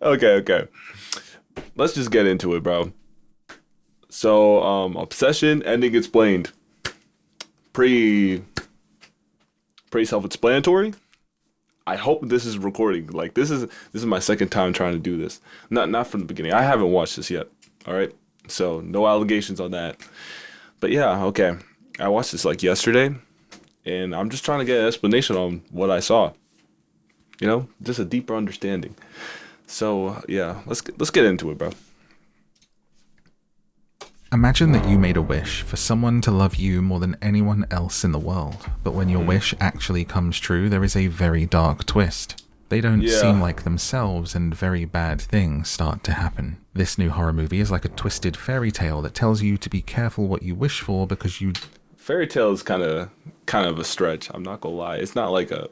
Okay. Let's just get into it, bro. So, Obsession ending explained. Pretty, pretty self-explanatory. I hope this is recording. Like this is my second time trying to do this. Not from the beginning. I haven't watched this yet. All right. So no allegations on that. But yeah, okay. I watched this like yesterday, and I'm just trying to get an explanation on what I saw. Just a deeper understanding. So yeah, let's get into it, bro. Imagine that you made a wish for someone to love you more than anyone else in the world, but when your wish actually comes true, there is a very dark twist. They don't seem like themselves, and very bad things start to happen. This new horror movie is like a twisted fairy tale that tells you to be careful what you wish for because you... Fairy tale is kind of a stretch. I'm not gonna lie. It's not like a...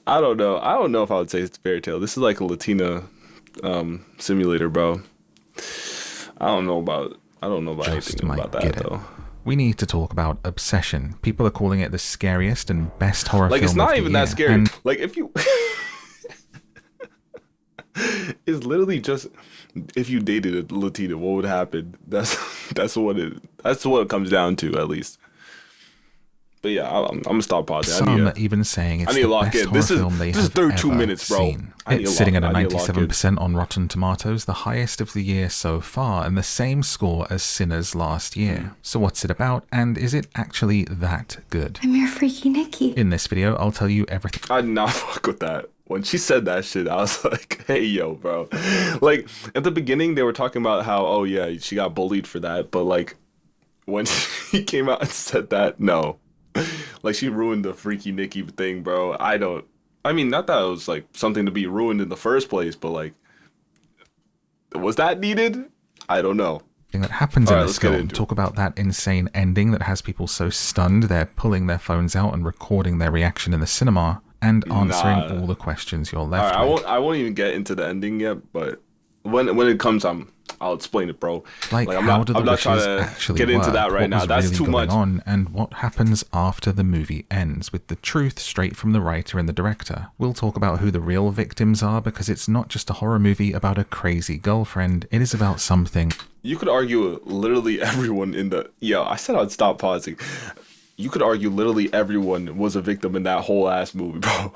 I don't know. I don't know if I would say it's a fairy tale. This is like a Latina simulator, bro. I don't know about anything about that though. We need to talk about Obsession. People are calling it the scariest and best horror film of the year. Like, it's not even that scary. Like, if you... It's literally just... If you dated a Latina, what would happen? That's what it comes down to, at least. But yeah, I'm gonna stop pausing. Some are even saying it's the best horror film they have 32 minutes, bro. Seen. It's sitting at a 97% on Rotten Tomatoes, the highest of the year so far, and the same score as Sinners last year. So what's it about, and is it actually that good? I'm your freaky Nikki. In this video, I'll tell you everything. I did not fuck with that. When she said that shit, I was like, hey, yo, bro. Like, at the beginning, they were talking about how, oh, yeah, she got bullied for that. But, like, when she came out and said that, no. Like, she ruined the freaky Nikki thing, bro. Not that it was, like, something to be ruined in the first place, but, like, was that needed? I don't know. That happens in this film. Talk about that insane ending that has people so stunned they're pulling their phones out and recording their reaction in the cinema and answering all the questions you're left with. I won't even get into the ending yet, but when it comes, I'll explain it, bro. I'm not trying to get into that right now. That's too much. And what happens after the movie ends with the truth straight from the writer and the director. We'll talk about who the real victims are, because it's not just a horror movie about a crazy girlfriend. It is about something. You could argue literally everyone in the... Yo, I said I'd stop pausing. You could argue literally everyone was a victim in that whole ass movie, bro.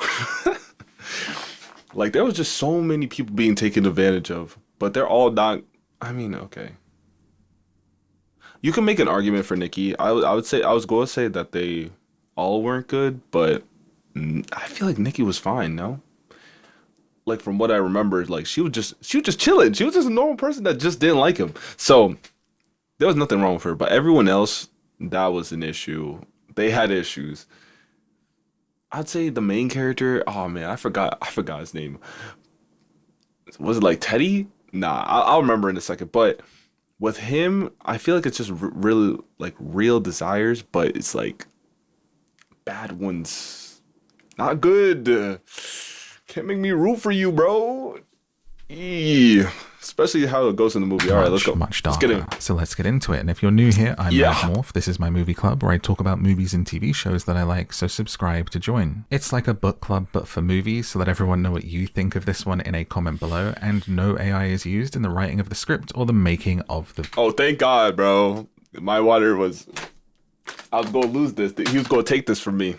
Like, there was just so many people being taken advantage of, but they're all not... okay. You can make an argument for Nikki. I was going to say that they all weren't good, but I feel like Nikki was fine, no? Like, from what I remember, like, she was just chilling. She was just a normal person that just didn't like him. So there was nothing wrong with her, but everyone else, that was an issue. They had issues. I'd say the main character, oh man, I forgot his name. Was it like Teddy? Nah, I'll remember in a second. But with him, I feel like it's just really like real desires, but it's like bad ones. Not good. Can't make me root for you, bro. Especially how it goes in the movie. All right, let's go. Much darker. So let's get into it. And if you're new here, I'm Matt Morph. This is my movie club where I talk about movies and TV shows that I like, so subscribe to join. It's like a book club, but for movies, so let everyone know what you think of this one in a comment below, and no AI is used in the writing of the script or the making of the... Oh, thank God, bro. My water was... I was going to lose this. He was going to take this from me.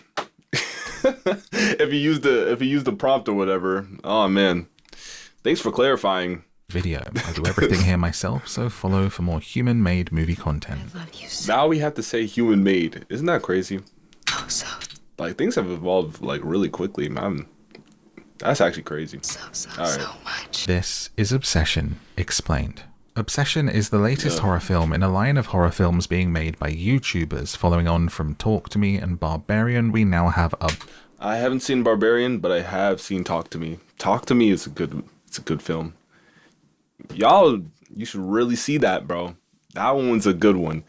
If he used the prompt or whatever. Oh, man. Thanks for clarifying. Video. I do everything here myself, so follow for more human-made movie content. I love you so. Now we have to say human-made. Isn't that crazy? Oh, so. Like, things have evolved like really quickly, man. That's actually crazy. So much. This is Obsession Explained. Obsession is the latest horror film in a line of horror films being made by YouTubers. Following on from Talk to Me and Barbarian, we now have I haven't seen Barbarian, but I have seen Talk to Me. Talk to Me is a good film. Y'all, you should really see that, bro. That one's a good one.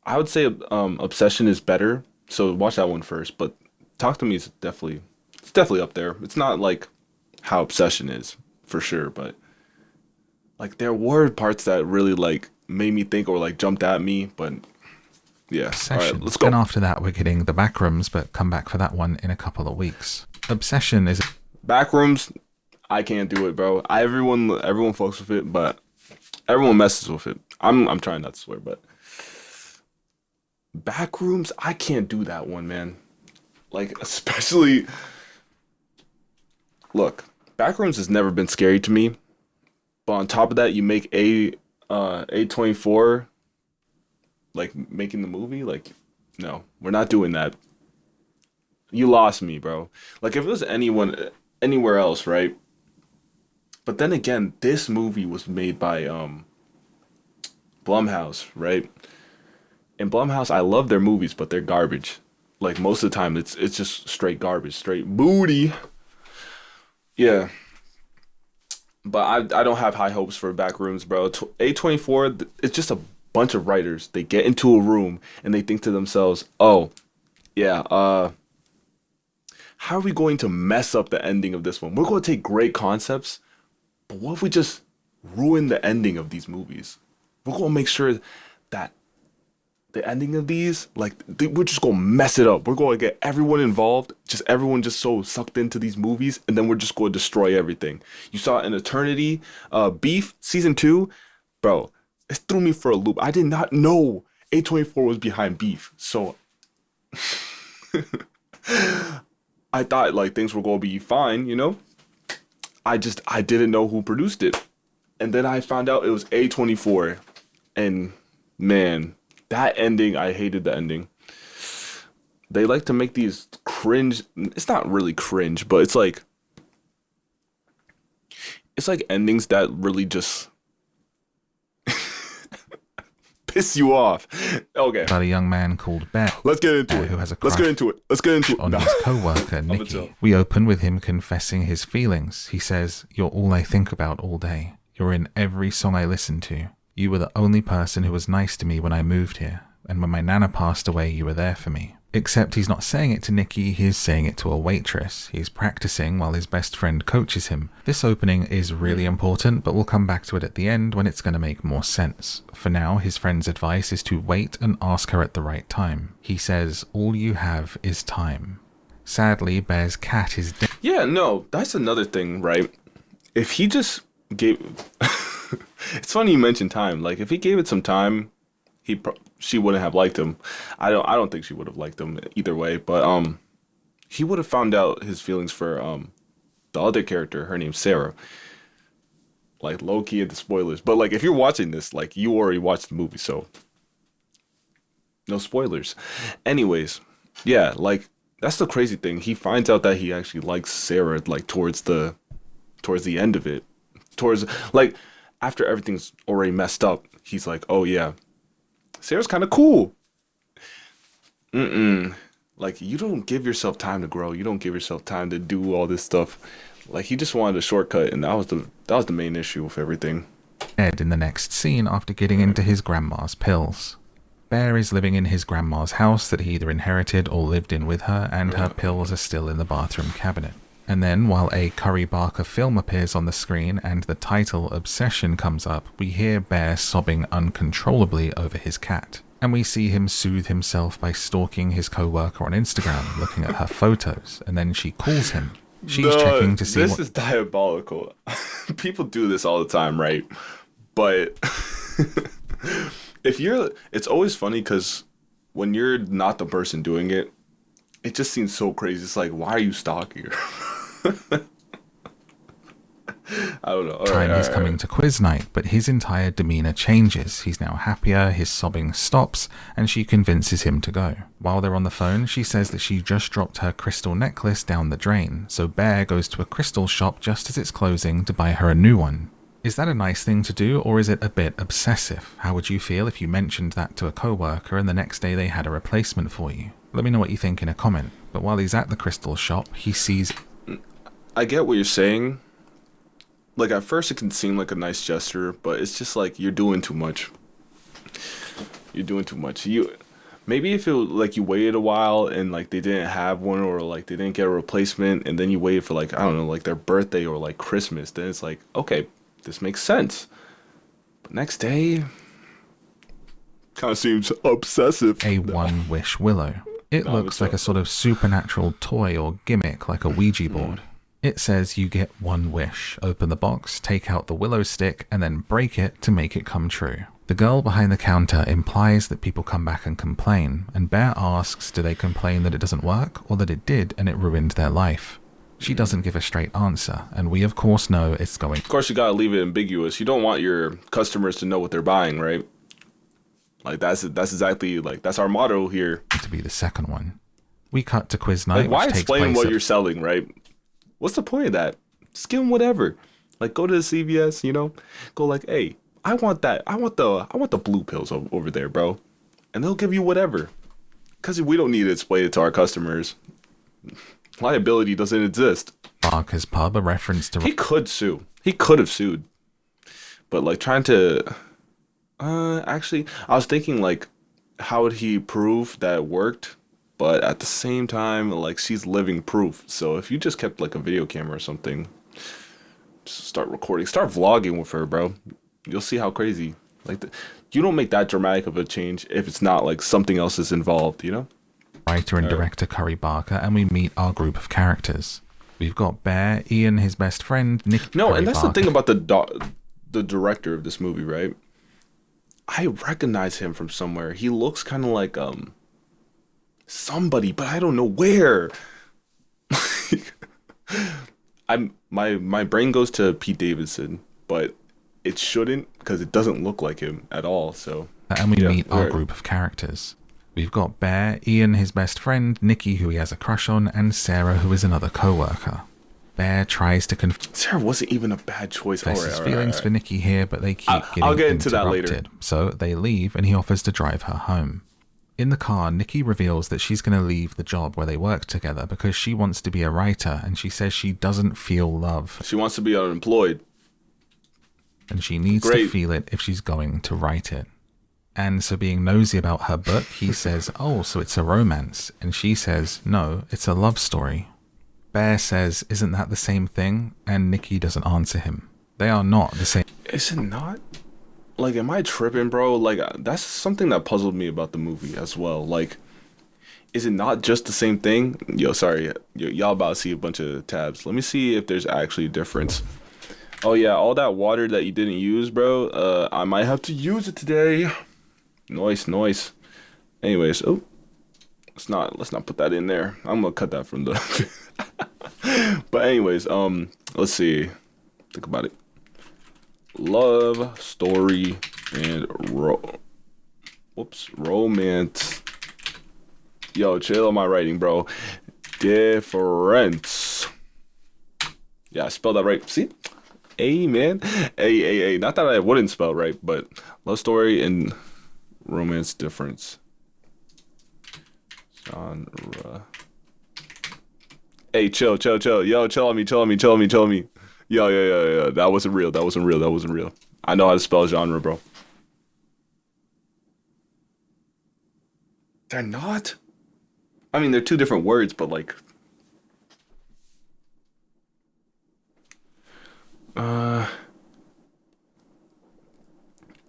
I would say Obsession is better, so watch that one first. But Talk to Me is definitely up there. It's not like how Obsession is, for sure, but like there were parts that really like made me think or like jumped at me, but yeah. Obsession. All right, let's go. And after that, we're getting the Backrooms, but come back for that one in a couple of weeks. Obsession is... Backrooms, I can't do it, bro. Everyone fucks with it, but everyone messes with it. I'm trying not to swear, but Backrooms, I can't do that one, man. Like, especially, look, Backrooms has never been scary to me. But on top of that, you make A24 like making the movie. Like, no, we're not doing that. You lost me, bro. Like, if it was anyone anywhere else, right? But then again, this movie was made by Blumhouse, right? And Blumhouse, I love their movies, but they're garbage. Like, most of the time, it's just straight garbage, straight booty. Yeah. But I don't have high hopes for Backrooms, bro. A24, it's just a bunch of writers. They get into a room and they think to themselves, "Oh, yeah, how are we going to mess up the ending of this one? We're going to take great concepts, but what if we just ruin the ending of these movies? We're going to make sure that the ending of these, like, we're just going to mess it up. We're going to get everyone involved, just everyone just so sucked into these movies, and then we're just going to destroy everything." You saw in Eternity, Beef, season 2, bro, it threw me for a loop. I did not know A24 was behind Beef, so I thought, like, things were going to be fine, you know? I didn't know who produced it. And then I found out it was A24, and man, that ending, I hated the ending. They like to make these cringe. It's not really cringe, but it's like endings that really just piss you off. Okay. About a young man called Bear. Let's get into it. Who has a Let's crush get into it. on his co-worker, Nikki. We open with him confessing his feelings. He says, "You're all I think about all day. You're in every song I listen to. You were the only person who was nice to me when I moved here. And when my nana passed away, you were there for me." Except he's not saying it to Nikki, he's saying it to a waitress. He's practicing while his best friend coaches him. This opening is really important, but we'll come back to it at the end when it's going to make more sense. For now, his friend's advice is to wait and ask her at the right time. He says, "All you have is time." Sadly, Bear's cat is dead. Yeah, no, that's another thing, right? If he just gave... It's funny you mentioned time. Like, if he gave it some time, she wouldn't have liked him. I don't think she would have liked him either way, but he would have found out his feelings for the other character. Her name's Sarah. Like, low key at the spoilers, but like, if you're watching this, like, you already watched the movie, so no spoilers. Anyways, yeah, like, that's the crazy thing. He finds out that he actually likes Sarah, like, towards the end of it, towards, like, after everything's already messed up. He's like, "Oh yeah, Sarah's kind of cool." Like, you don't give yourself time to grow. You don't give yourself time to do all this stuff. Like, he just wanted a shortcut, and that was the main issue with everything. Dead in the next scene after getting into his grandma's pills. Bear is living in his grandma's house that he either inherited or lived in with her, and her pills are still in the bathroom cabinet. And then, while a Curry Barker film appears on the screen and the title Obsession comes up, we hear Bear sobbing uncontrollably over his cat. And we see him soothe himself by stalking his co-worker on Instagram, looking at her photos, and then she calls him. She's checking to see this is diabolical. People do this all the time, right? But it's always funny because when you're not the person doing it, it just seems so crazy. It's like, why are you stalking her? I don't know. He's coming to quiz night, but his entire demeanor changes. He's now happier, his sobbing stops, and she convinces him to go. While they're on the phone, she says that she just dropped her crystal necklace down the drain, so Bear goes to a crystal shop just as it's closing to buy her a new one. Is that a nice thing to do, or is it a bit obsessive? How would you feel if you mentioned that to a coworker and the next day they had a replacement for you? Let me know what you think in a comment. But while he's at the crystal shop, he sees... I get what you're saying. Like, at first it can seem like a nice gesture, but it's just like, you're doing too much. You're doing too much. Maybe if it was like you waited a while and like they didn't have one, or like they didn't get a replacement, and then you waited for, like, I don't know, like their birthday or like Christmas, then it's like, okay, this makes sense. But next day, kind of seems obsessive. A one-wish willow. It looks like a sort of supernatural toy or gimmick, like a Ouija board. It says you get one wish. Open the box, take out the willow stick, and then break it to make it come true. The girl behind the counter implies that people come back and complain, and Bear asks do they complain that it doesn't work or that it did and it ruined their life. She doesn't give a straight answer, and we of course know it's going. Of course, you gotta leave it ambiguous. You don't want your customers to know what they're buying, right? Like that's exactly like that's our motto here. To be the second one. We cut to quiz night. Like, why which explain takes place what you're selling, right? What's the point of that? Just give them whatever. Like go to the CVS, you know, go like, hey, I want that. I want the blue pills over there, bro, and they'll give you whatever. Cause we don't need to explain it to our customers. Liability doesn't exist. Barker's Pub, a reference to. He could sue. He could have sued, but like trying to. Actually, I was thinking like, how would he prove that it worked? But at the same time, like she's living proof. So if you just kept like a video camera or something, just start recording, start vlogging with her, bro. You'll see how crazy. Like you don't make that dramatic of a change if it's not like something else is involved, you know? Writer and director Curry Barker, and we meet our group of characters. We've got Bear, Ian, his best friend, Nick. No, Curry and that's Barker. the thing about the director of this movie, right? I recognize him from somewhere. He looks kind of like somebody, but I don't know where. My brain goes to Pete Davidson, but it shouldn't because it doesn't look like him at all. So And we meet our group of characters. We've got Bear, Ian, his best friend, Nikki, who he has a crush on, and Sarah, who is another co-worker. Bear tries to Sarah wasn't even a bad choice. Confess his feelings for Nikki here, but they keep getting I'll get into that interrupted. later. So they leave, and he offers to drive her home. In the car, Nikki reveals that she's going to leave the job where they work together because she wants to be a writer, and she says she doesn't feel love. She wants to be unemployed. And she needs to feel it if she's going to write it. And so being nosy about her book, he says, oh, so it's a romance. And she says, no, it's a love story. Bear says, isn't that the same thing? And Nikki doesn't answer him. They are not the same. Is it not? Like, am I tripping, bro? Like, that's something that puzzled me about the movie as well. Like, is it not just the same thing? Yo, sorry. Y'all about to see a bunch of tabs. Let me see if there's actually a difference. Oh, yeah. All that water that you didn't use, bro. I might have to use it today. Noise. Anyways, let's not put that in there. I'm gonna cut that from the but anyways, let's see. Think about it. Love story and romance. Yo, chill on my writing, bro. Difference. Yeah, I spelled that right. See? Man. A. Not that I wouldn't spell right, but love story and romance difference. Genre. Hey, chill. Yo, chill on me. Yo. That wasn't real. I know how to spell genre, bro. They're not? I mean, they're two different words, but like...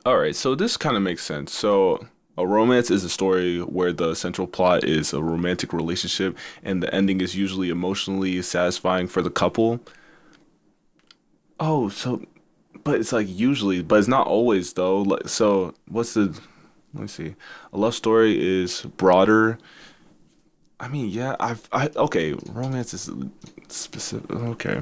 Alright, so this kind of makes sense. So, a romance is a story where the central plot is a romantic relationship and the ending is usually emotionally satisfying for the couple. Oh, so... But it's like usually, but it's not always though. Like, so, what's the... Let me see. A love story is broader. I mean, yeah, okay, romance is specific. Okay.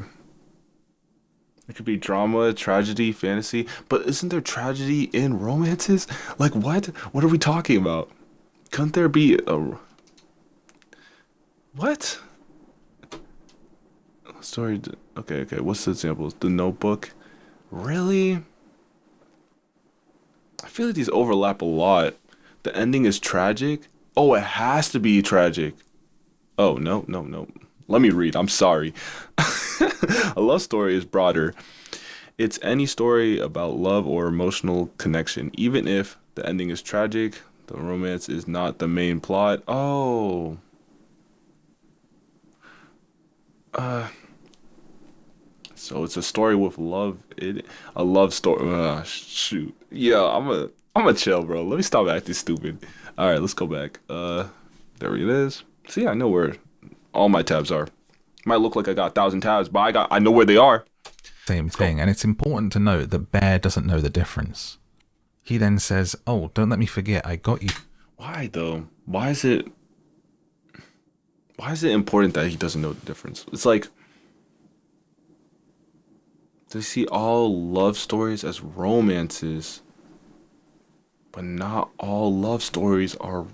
It could be drama, tragedy, fantasy, but isn't there tragedy in romances? Like what? What are we talking about? Couldn't there be a... What? Story, okay, what's the examples? The Notebook? Really? I feel like these overlap a lot. The ending is tragic? Oh, it has to be tragic. Oh, no. Let me read. I'm sorry. A love story is broader. It's any story about love or emotional connection. Even if the ending is tragic, the romance is not the main plot. Oh. So it's a story with love. A love story. Shoot. Yeah, I'm a chill, bro. Let me stop acting stupid. All right, let's go back. There it is. See, I know where all my tabs are. Might look like I got 1,000 tabs, but I know where they are. Same thing. And it's important to note that Bear doesn't know the difference. He then says, "Oh, don't let me forget, I got you." Why though? Why is it important that he doesn't know the difference? It's like, they see all love stories as romances, but not all love stories are.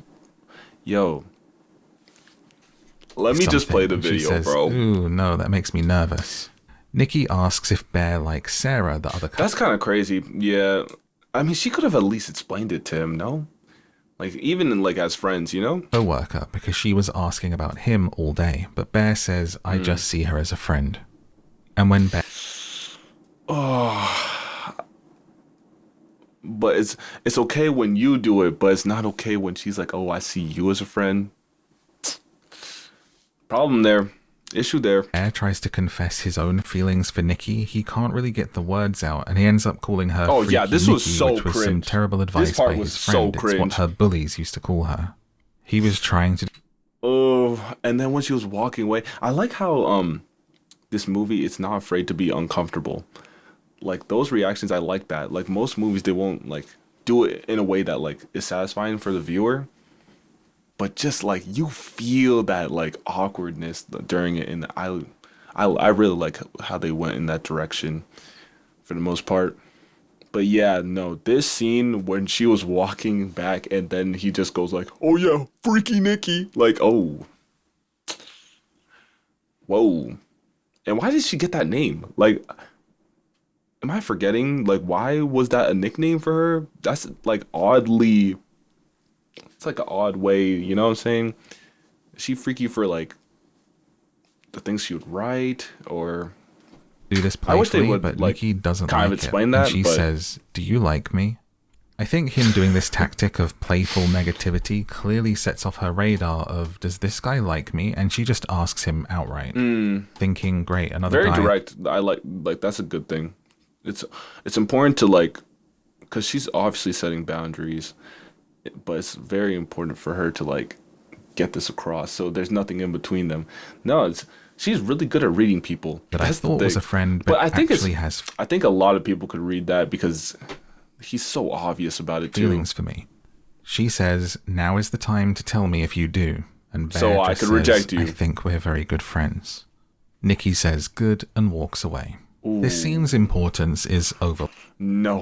Yo, let me just play the She video, says, bro. "Ooh, no, that makes me nervous." Nikki asks if Bear likes Sarah, the other couple. That's kind of crazy. Yeah, I mean, she could have at least explained it to him, no? Like, even like as friends, you know? Co-worker, because she was asking about him all day, but Bear says, "I just see her as a friend." And when Bear... Oh, but it's okay when you do it, but it's not okay when she's like, "Oh, I see you as a friend." Problem there. Issue there. Bear tries to confess his own feelings for Nikki. He can't really get the words out, and he ends up calling her Oh Freaky yeah, this Nikki, was so which was cringe. some terrible advice This part by was his so friend. It's what cringe. her bullies used to call her. He was trying to... Oh, and then when she was walking away, I like how this movie is not afraid to be uncomfortable. Like those reactions, I like that. Like most movies, they won't like do it in a way that like is satisfying for the viewer. But just like you feel that like awkwardness during it, and I really like how they went in that direction for the most part. But yeah, no, this scene when she was walking back and then he just goes like, "Oh yeah, Freaky Nikki," like, oh, whoa, and why did she get that name? Like, am I forgetting? Like, why was that a nickname for her? That's like oddly. It's like an odd way, you know what I'm saying? Is she freaky for like the things she would write, or do this I wish they playfully, would, but like, Nikki doesn't kind of like explain it. that, And she but- says, "Do you like me?" I think him doing this tactic of playful negativity clearly sets off her radar of, does this guy like me? And she just asks him outright, thinking, great, another very guy. direct. I like that's a good thing. It's important to like, because she's obviously setting boundaries, but it's very important for her to like get this across. So there's nothing in between them. No, she's really good at reading people. That I That's the thought was thing. a friend, but I think actually has I think a lot of people could read that because he's so obvious about it too. feelings for me. She says, "Now is the time to tell me if you do." And Bear So I just could says, reject you. "I think we're very good friends." Nikki says, "Good," and walks away. This scene's importance is over. No.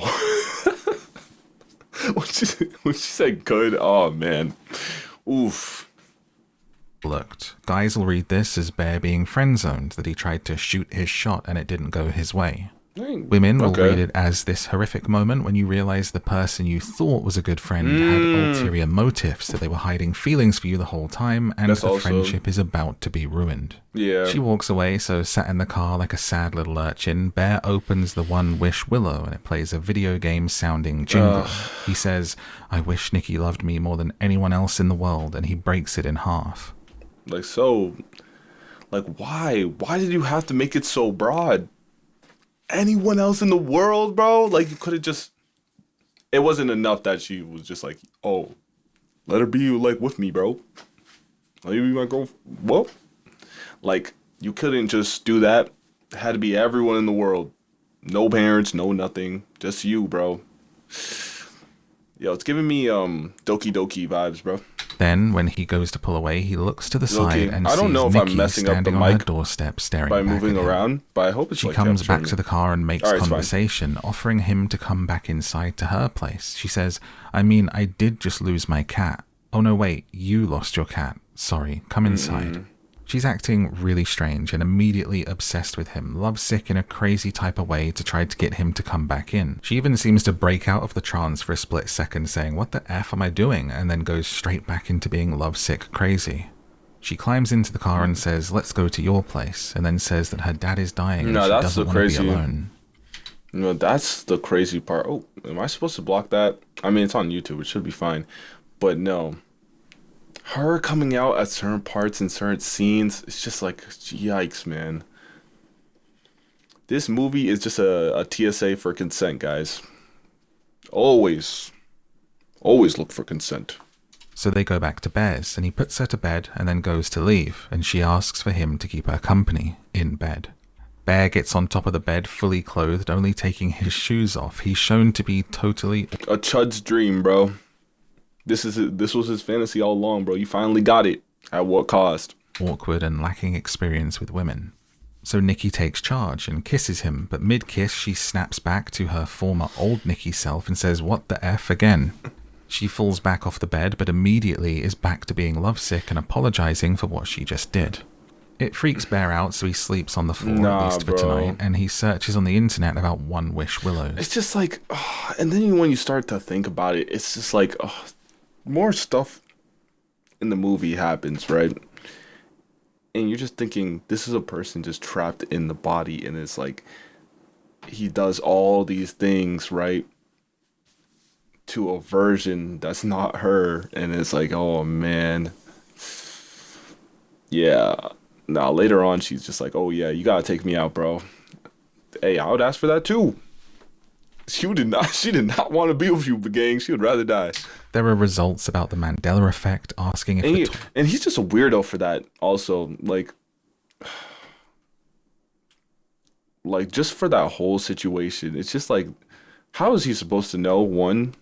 when she said good, oh man. Oof. Looked. Guys will read this as Bear being friend-zoned, that he tried to shoot his shot and it didn't go his way. Women will read it as this horrific moment when you realize the person you thought was a good friend had ulterior motives, that they were hiding feelings for you the whole time, and That's the also- friendship is about to be ruined. Yeah. She walks away, so sat in the car like a sad little urchin, Bear opens the One Wish Willow and it plays a video game sounding jingle. He says, "I wish Nikki loved me more than anyone else in the world," and he breaks it in half. Like, so, like, why? Why did you have to make it so broad? Anyone else in the world, bro? Like, you could have just. It wasn't enough that she was just like, "Oh, let her be like with me, bro. Let me be my girl." What? Like, you couldn't just do that. It had to be everyone in the world. No parents, no nothing. Just you, bro. Yo, it's giving me Doki Doki vibes, bro. Then, when he goes to pull away, he looks to the side and I don't sees know if I'm Nikki messing up the standing on her mic doorstep staring by back moving at him. around, but I hope it's She like comes back capturing to the me. car and makes Alright, it's fine. conversation, offering him to come back inside to her place. She says, "I mean, I did just lose my cat." "Oh no, wait, you lost your cat. Sorry, come inside." She's acting really strange and immediately obsessed with him, lovesick in a crazy type of way to try to get him to come back in. She even seems to break out of the trance for a split second, saying, "What the F am I doing?" and then goes straight back into being lovesick crazy. She climbs into the car and says, "Let's go to your place," and then says that her dad is dying and No, she that's doesn't the want to be crazy- alone. You know, that's the crazy part. Oh, am I supposed to block that? I mean, it's on YouTube. It should be fine. But no. Her coming out at certain parts and certain scenes, it's just like, yikes, man. This movie is just a TSA for consent, guys. Always look for consent. So they go back to Bear's, and he puts her to bed and then goes to leave, and she asks for him to keep her company in bed. Bear gets on top of the bed fully clothed, only taking his shoes off. He's shown to be totally... a chud's dream, bro. This was his fantasy all along, bro. You finally got it. At what cost? Awkward and lacking experience with women. So Nikki takes charge and kisses him, but mid-kiss she snaps back to her former old Nikki self and says, "What the F again?" She falls back off the bed, but immediately is back to being lovesick and apologizing for what she just did. It freaks Bear out, so he sleeps on the floor, at least for tonight, and he searches on the internet about One Wish Willows. It's just like, and then when you start to think about it, it's just like, more stuff in the movie happens, right? And you're just thinking, this is a person just trapped in the body, and it's like, he does all these things, right, to a version that's not her, and it's like, oh man, yeah. Now later on, she's just like, oh yeah, you gotta take me out, bro. Hey, I would ask for that too. She did not want to be with you, gang. She would rather die. There are results about the Mandela effect, asking if... And he's just a weirdo for that also. Like, just for that whole situation. It's just like, how is he supposed to know, one?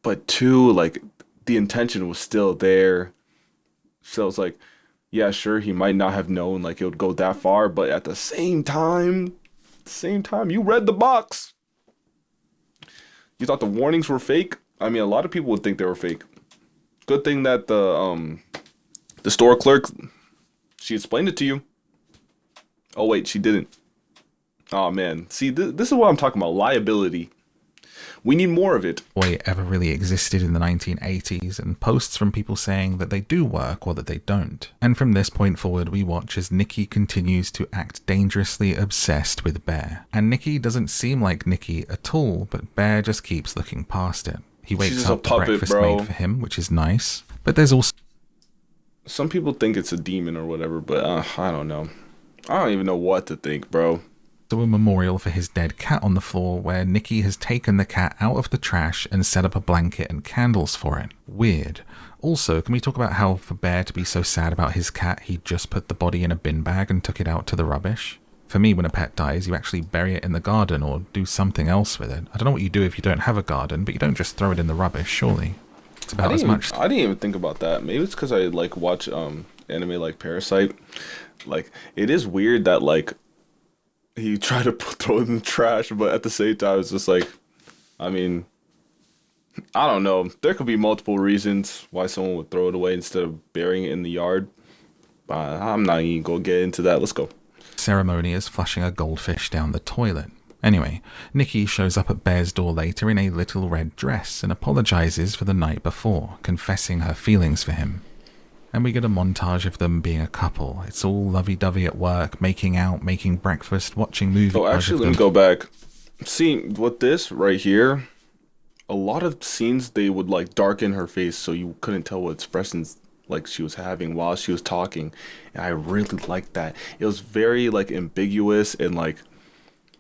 But two, like, the intention was still there. So it's like, yeah, sure, he might not have known, like, it would go that far. But at the same time, you read the box. You thought the warnings were fake? I mean, a lot of people would think they were fake. Good thing that the store clerk, she explained it to you. Oh wait, she didn't. Oh man, see, this is what I'm talking about. Liability. We need more of it. Boy ever really existed in the 1980s, and posts from people saying that they do work or that they don't. And from this point forward, we watch as Nikki continues to act dangerously obsessed with Bear. And Nikki doesn't seem like Nikki at all, but Bear just keeps looking past it. He wakes up to breakfast made for him, which is nice. But there's also... Some people think it's a demon or whatever, but I don't know. I don't even know what to think, bro. A memorial for his dead cat on the floor where Nikki has taken the cat out of the trash and set up a blanket and candles for it. Weird. Also, can we talk about how for Bear to be so sad about his cat, he just put the body in a bin bag and took it out to the rubbish? For me, when a pet dies, you actually bury it in the garden or do something else with it. I don't know what you do if you don't have a garden, but you don't just throw it in the rubbish, surely. It's about as much... I didn't even think about that. Maybe it's because I, like, watch anime like Parasite. Like, it is weird that, like, he tried to throw it in the trash, but at the same time, it's just like, I mean, I don't know. There could be multiple reasons why someone would throw it away instead of burying it in the yard. But I'm not even going to get into that. Let's go. Ceremony is flushing a goldfish down the toilet. Anyway, Nikki shows up at Bear's door later in a little red dress and apologizes for the night before, confessing her feelings for him. And we get a montage of them being a couple. It's all lovey-dovey at work, making out, making breakfast, watching movies. Oh, actually, let me go back. See, with this right here, a lot of scenes, they would, like, darken her face so you couldn't tell what expressions, like, she was having while she was talking. And I really liked that. It was very, like, ambiguous and, like,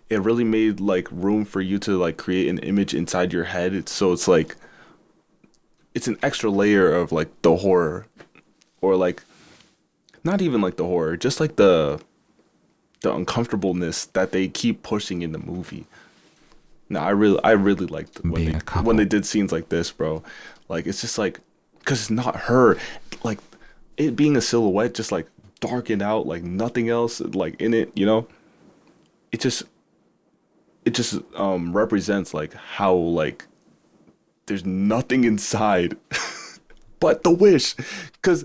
it really made, like, room for you to, like, create an image inside your head. So it's, like, it's an extra layer of, like, the horror. Or, like, not even, like, the horror, just, like, the uncomfortableness that they keep pushing in the movie. No, I really liked when they did scenes like this, bro. Like, it's just, like, because it's not her. Like, it being a silhouette just, like, darkened out, like, nothing else, like, in it, you know? It just represents, like, how, like, there's nothing inside but the wish. Because...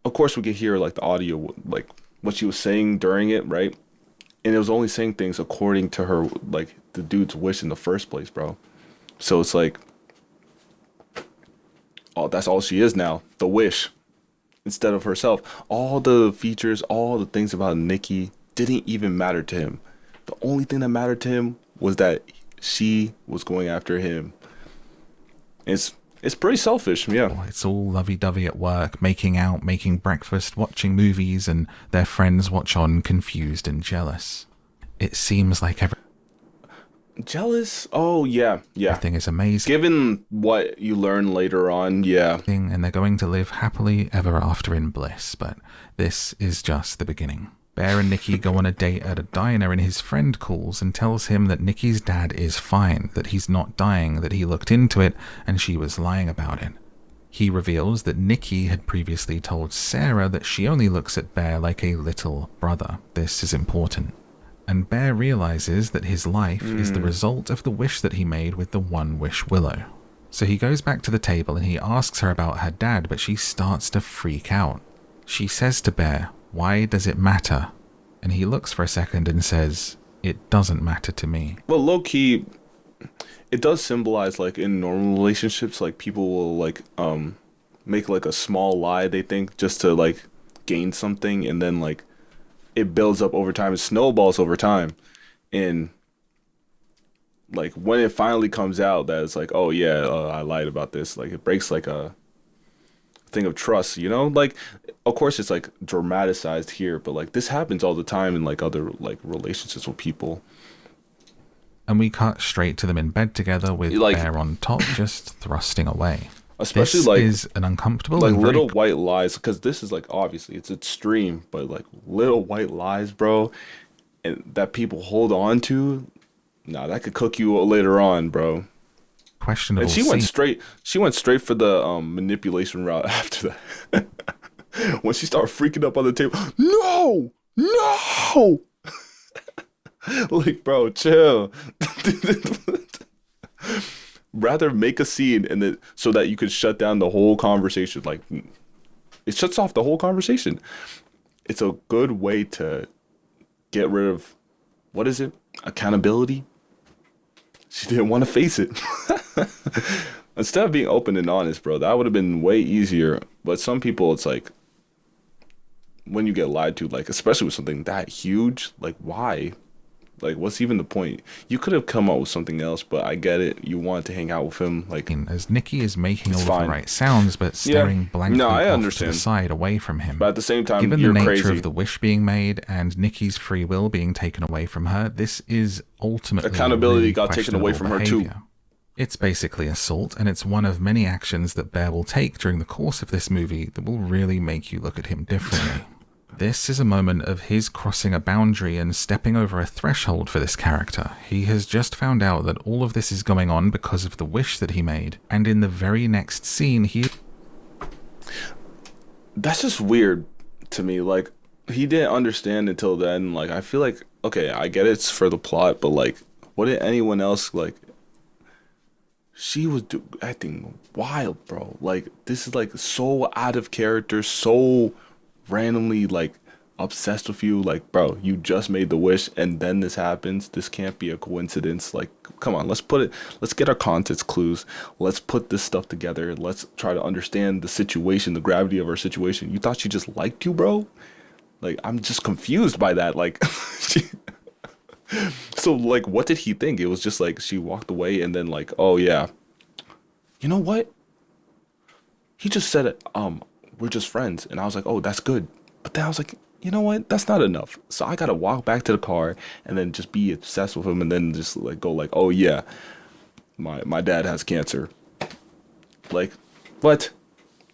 of course, we could hear, like, the audio, like, what she was saying during it, right? And it was only saying things according to her, like, the dude's wish in the first place, bro. So it's like, oh, that's all she is now, the wish, instead of herself. All the features, all the things about Nikki didn't even matter to him. The only thing that mattered to him was that she was going after him. It's pretty selfish, yeah. It's all lovey-dovey at work, making out, making breakfast, watching movies, and their friends watch on confused and jealous. It seems like Jealous? Oh yeah, yeah. Everything is amazing, Given what you learn later on, yeah. and they're going to live happily ever after in bliss, but this is just the beginning. Bear and Nikki go on a date at a diner, and his friend calls and tells him that Nikki's dad is fine, that he's not dying, that he looked into it, and she was lying about it. He reveals that Nikki had previously told Sarah that she only looks at Bear like a little brother. This is important. And Bear realizes that his life is the result of the wish that he made with the One Wish Willow. So he goes back to the table and he asks her about her dad, but she starts to freak out. She says to Bear, "Why does it matter?" And he looks for a second and says, "It doesn't matter to me." Well, low key, it does symbolize like in normal relationships, like people will like make like a small lie they think just to like gain something, and then like it builds up over time, it snowballs over time, and like when it finally comes out that it's like, oh yeah, I lied about this, like it breaks like a thing of trust, you know? Like of course it's like dramatized here, but like this happens all the time in like other like relationships with people. And we cut straight to them in bed together with Like- Bear on top, just thrusting away. Especially This like is an uncomfortable like and very little white lies, because this is like obviously it's extreme, but like little white lies, bro, and that people hold on to, nah, that could cook you later on, bro. questionable And she went straight for the manipulation route after that. When she started freaking up on the table, no, like, bro, chill. Rather make a scene and then so that you could shut down the whole conversation. Like, it shuts off the whole conversation. It's a good way to get rid of, what is it? Accountability. She didn't want to face it. Instead of being open and honest, bro, that would have been way easier. But some people, it's like, when you get lied to, like, especially with something that huge, like, why? Like, what's even the point? You could have come up with something else, but I get it. You wanted to hang out with him. Like, as Nikki is making all It's of fine. the right sounds, but staring blankly No, I off to understand. the side away from him. but at the same time, Given the you're nature crazy. of the wish being made and Nikki's free will being taken away from her, this is ultimately Accountability really got taken away questionable from her, too. behavior. It's basically assault, and it's one of many actions that Bear will take during the course of this movie that will really make you look at him differently. This is a moment of his crossing a boundary and stepping over a threshold for this character. He has just found out that all of this is going on because of the wish that he made, and in the very next scene, he That's just weird to me. Like, he didn't understand until then. Like, I feel like, okay, I get it's for the plot, but like, wouldn't anyone else, like, she was acting wild, bro. Like, this is like so out of character, so randomly like obsessed with you. Like, bro, you just made the wish and then this happens. This can't be a coincidence. Like, come on, let's get our context clues. Let's put this stuff together. Let's try to understand the situation, the gravity of our situation. You thought she just liked you, bro? Like, I'm just confused by that. Like, so like, what did he think? It was just like she walked away and then like, oh yeah, you know what? He just said, we're just friends. And I was like, oh, that's good. But then I was like, you know what? That's not enough. So I got to walk back to the car and then just be obsessed with him and then just like go like, oh yeah, my dad has cancer. Like, what?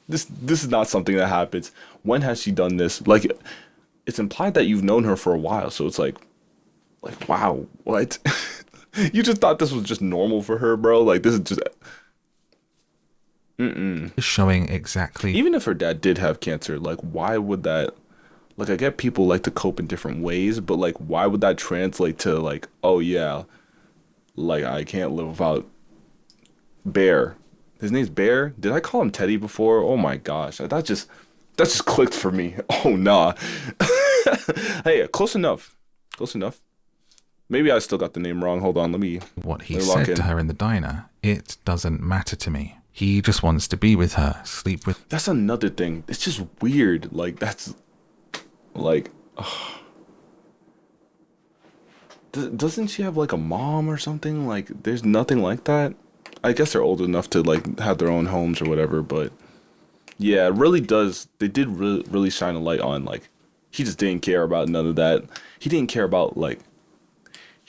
This is not something that happens. When has she done this? Like, it's implied that you've known her for a while. So it's like, wow, what? You just thought this was just normal for her, bro? Like, this is just... is showing exactly Even if her dad did have cancer, like, why would that... Like, I get people like to cope in different ways, but, like, why would that translate to, like, oh, yeah, like, I can't live without Bear. His name's Bear? Did I call him Teddy before? Oh, my gosh. That just clicked for me. Oh, nah. Hey, close enough. Close enough. Maybe I still got the name wrong. Hold on, let me what he lock said in. to her in the diner. It doesn't matter to me. He just wants to be with her, sleep with. That's another thing. It's just weird. Like, that's... Like... Doesn't she have, like, a mom or something? Like, there's nothing like that? I guess they're old enough to, like, have their own homes or whatever, but... Yeah, it really does... They did really shine a light on, like... He just didn't care about none of that. He didn't care about, like...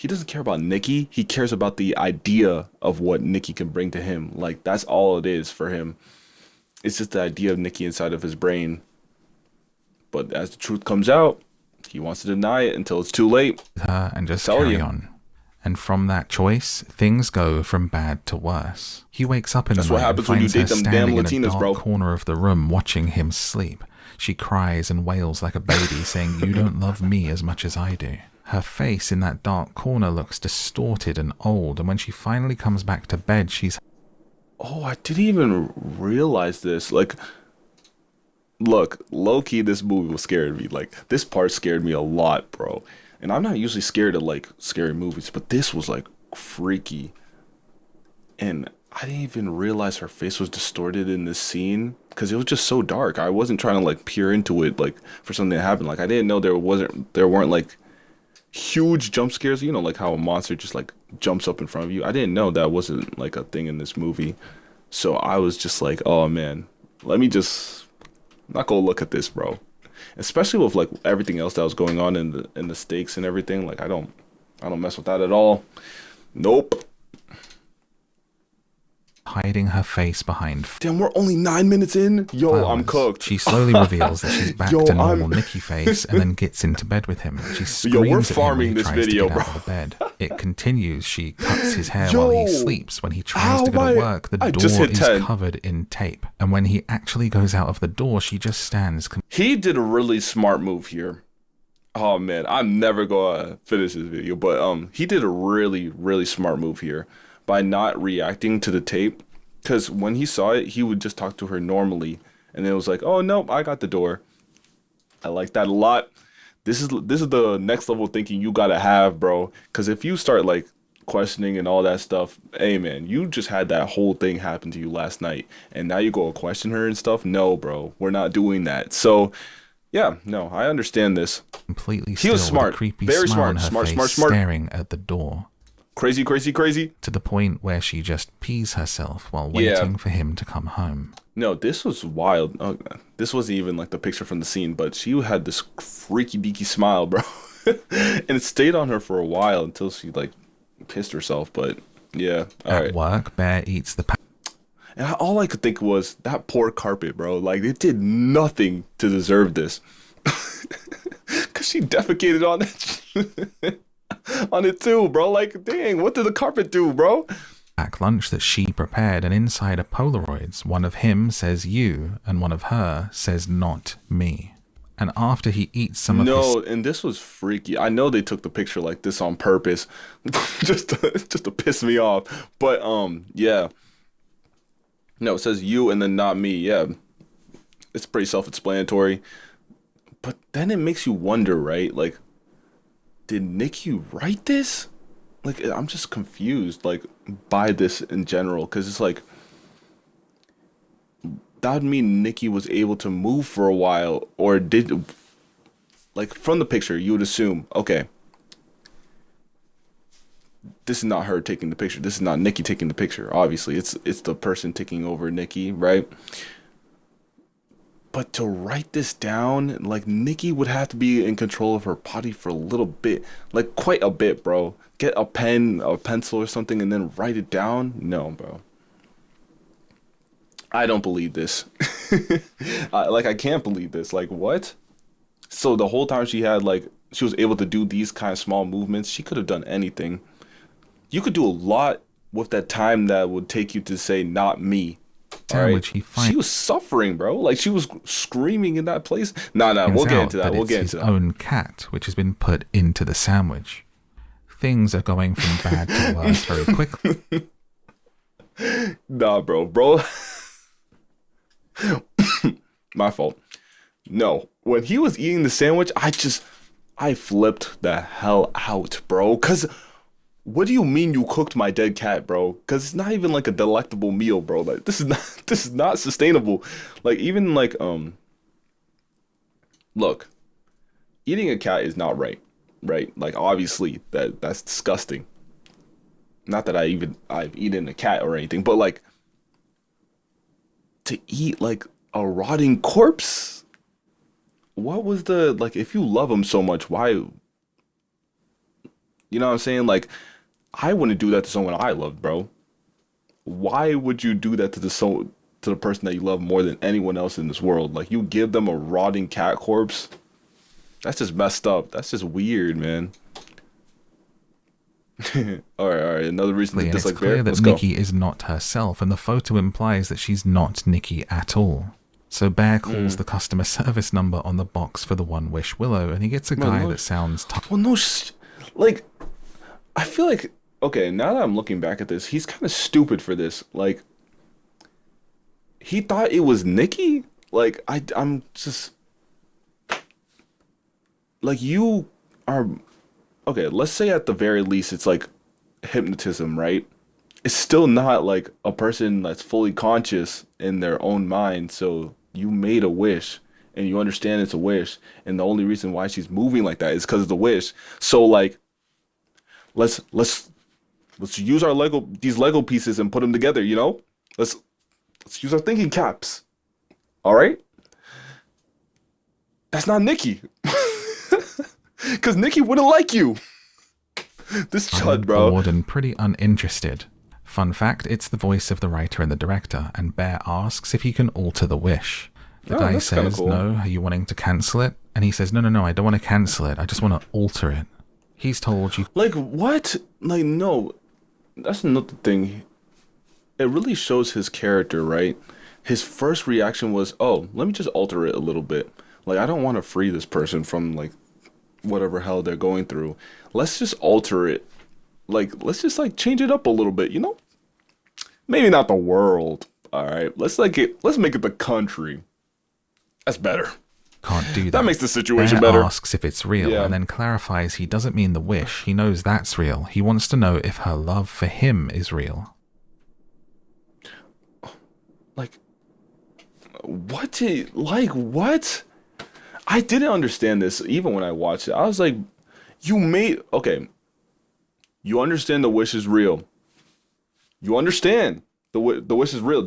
he doesn't care about Nikki. He cares about the idea of what Nikki can bring to him. Like, that's all it is for him. It's just the idea of Nikki inside of his brain. But as the truth comes out, he wants to deny it until it's too late. And just carry on. And from that choice, things go from bad to worse. He wakes up in the night and finds her standing in a dark corner of the room watching him sleep. She cries and wails like a baby, saying, "You don't love me as much as I do." Her face in that dark corner looks distorted and old, and when she finally comes back to bed, she's... Oh, I didn't even realize this. Like, look, low-key, this movie was scaring me. Like, this part scared me a lot, bro. And I'm not usually scared of, like, scary movies, but this was, like, freaky. And I didn't even realize her face was distorted in this scene because it was just so dark. I wasn't trying to, like, peer into it, like, for something to happen. Like, I didn't know there weren't, like, huge jump scares, you know, like how a monster just like jumps up in front of you. I didn't know that wasn't like a thing in this movie. So I was just like, oh man, let me just not go look at this, bro. Especially with like everything else that was going on in the stakes and everything. Like I don't mess with that at all. Nope. Hiding her face behind... Damn, we're only 9 minutes in? Yo, flowers. I'm cooked. She slowly reveals that she's back to normal Nikki face and then gets into bed with him. She screams we're farming at him when he tries to get out of the bed. It continues. She cuts his hair while he sleeps. When he tries to go to work, the door is covered in tape. And when he actually goes out of the door, she just stands... He did a really smart move here. Oh man, I'm never gonna finish this video, but he did a really, really smart move here by not reacting to the tape, because when he saw it, he would just talk to her normally, and it was like, oh nope, I got the door. I like that a lot. This is the next level thinking you gotta have, bro, because if you start like questioning and all that stuff, hey man, you just had that whole thing happen to you last night, and now you go question her and stuff. No, bro, we're not doing that. So yeah, no, I understand this. Completely he was smart, creepy very smart, smart, staring at the door. Crazy. To the point where she just pees herself while waiting for him to come home. No, this was wild. Oh, this wasn't even like the picture from the scene, but she had this freaky deaky smile, bro. And it stayed on her for a while until she like pissed herself. But yeah, At work, Bear eats the... And all I could think was that poor carpet, bro. Like it did nothing to deserve this. Cause she defecated on it. On it too, bro. Like, dang, what did the carpet do, bro? Pack lunch that she prepared, and inside are Polaroids. One of him says you, and one of her says not me. And after he eats some of his... No, and this was freaky. I know they took the picture like this on purpose, just to piss me off. But yeah. No, it says you and then not me. Yeah, it's pretty self-explanatory. But then it makes you wonder, right? Like, did Nikki write this? Like, I'm just confused, like, by this in general, because it's like, that would mean Nikki was able to move for a while, or did, like, from the picture, you would assume, okay, this is not her taking the picture. This is not Nikki taking the picture. Obviously, it's the person taking over Nikki, right? But to write this down, like, Nikki would have to be in control of her body for a little bit. Like, quite a bit, bro. Get a pen, a pencil or something, and then write it down? No, bro. I don't believe this. I can't believe this. Like, what? So the whole time she was able to do these kind of small movements, she could have done anything. You could do a lot with that time that would take you to say, not me. Right. Which she was suffering, bro. Like, she was screaming in that place. Nah, we'll get into that. We'll get into that. His own cat, which has been put into the sandwich. Things are going from bad to worse very quickly. Nah, bro. My fault. No, when he was eating the sandwich, I flipped the hell out, bro. Cause what do you mean you cooked my dead cat, bro? Cause it's not even like a delectable meal, bro. Like, this is not sustainable. Like, even like look, eating a cat is not right? Like, obviously that's disgusting. Not that I've eaten a cat or anything, but like, to eat like a rotting corpse? What was the, like, if you love him so much, why You know what I'm saying? Like, I wouldn't do that to someone I loved, bro. Why would you do that to the person that you love more than anyone else in this world? Like, you give them a rotting cat corpse? That's just messed up. That's just weird, man. All right. Another reason to And it's dislike clear Bear. that Let's go. Nikki is not herself, and the photo implies that she's not Nikki at all. So Bear calls the customer service number on the box for the One Wish Willow, and he gets a guy that sounds Well, no, like, I feel like, okay, now that I'm looking back at this, he's kind of stupid for this. Like, he thought it was Nikki? Like, I'm just, like, you are, okay, let's say at the very least it's like hypnotism, right? It's still not like a person that's fully conscious in their own mind, so you made a wish. And you understand it's a wish, and the only reason why she's moving like that is because of the wish. So like, let's use our these Lego pieces and put them together. You know, let's use our thinking caps. All right, that's not Nikki, because Nikki wouldn't like you. This chud, bro. bored and pretty uninterested. Fun fact, it's the voice of the writer and the director, and Bear asks if he can alter the wish. The guy that's kinda says, cool. no, are you wanting to cancel it? And he says, no, I don't want to cancel it. I just want to alter it. He's told you Like what? Like no, that's not the thing. It really shows his character, right? His first reaction was, "Oh, let me just alter it a little bit. Like I don't want to free this person from like whatever hell they're going through. Let's just alter it. Like let's just like change it up a little bit, you know? Maybe not the world. All right. Let's make it the country. That's better. can't do that. That makes the situation Bear better. asks if it's real Yeah. and then clarifies he doesn't mean the wish. He knows that's real. He wants to know if her love for him is real. Like what? I didn't understand this even when I watched it. I was like, okay, you understand the wish is real. You understand the wish is real.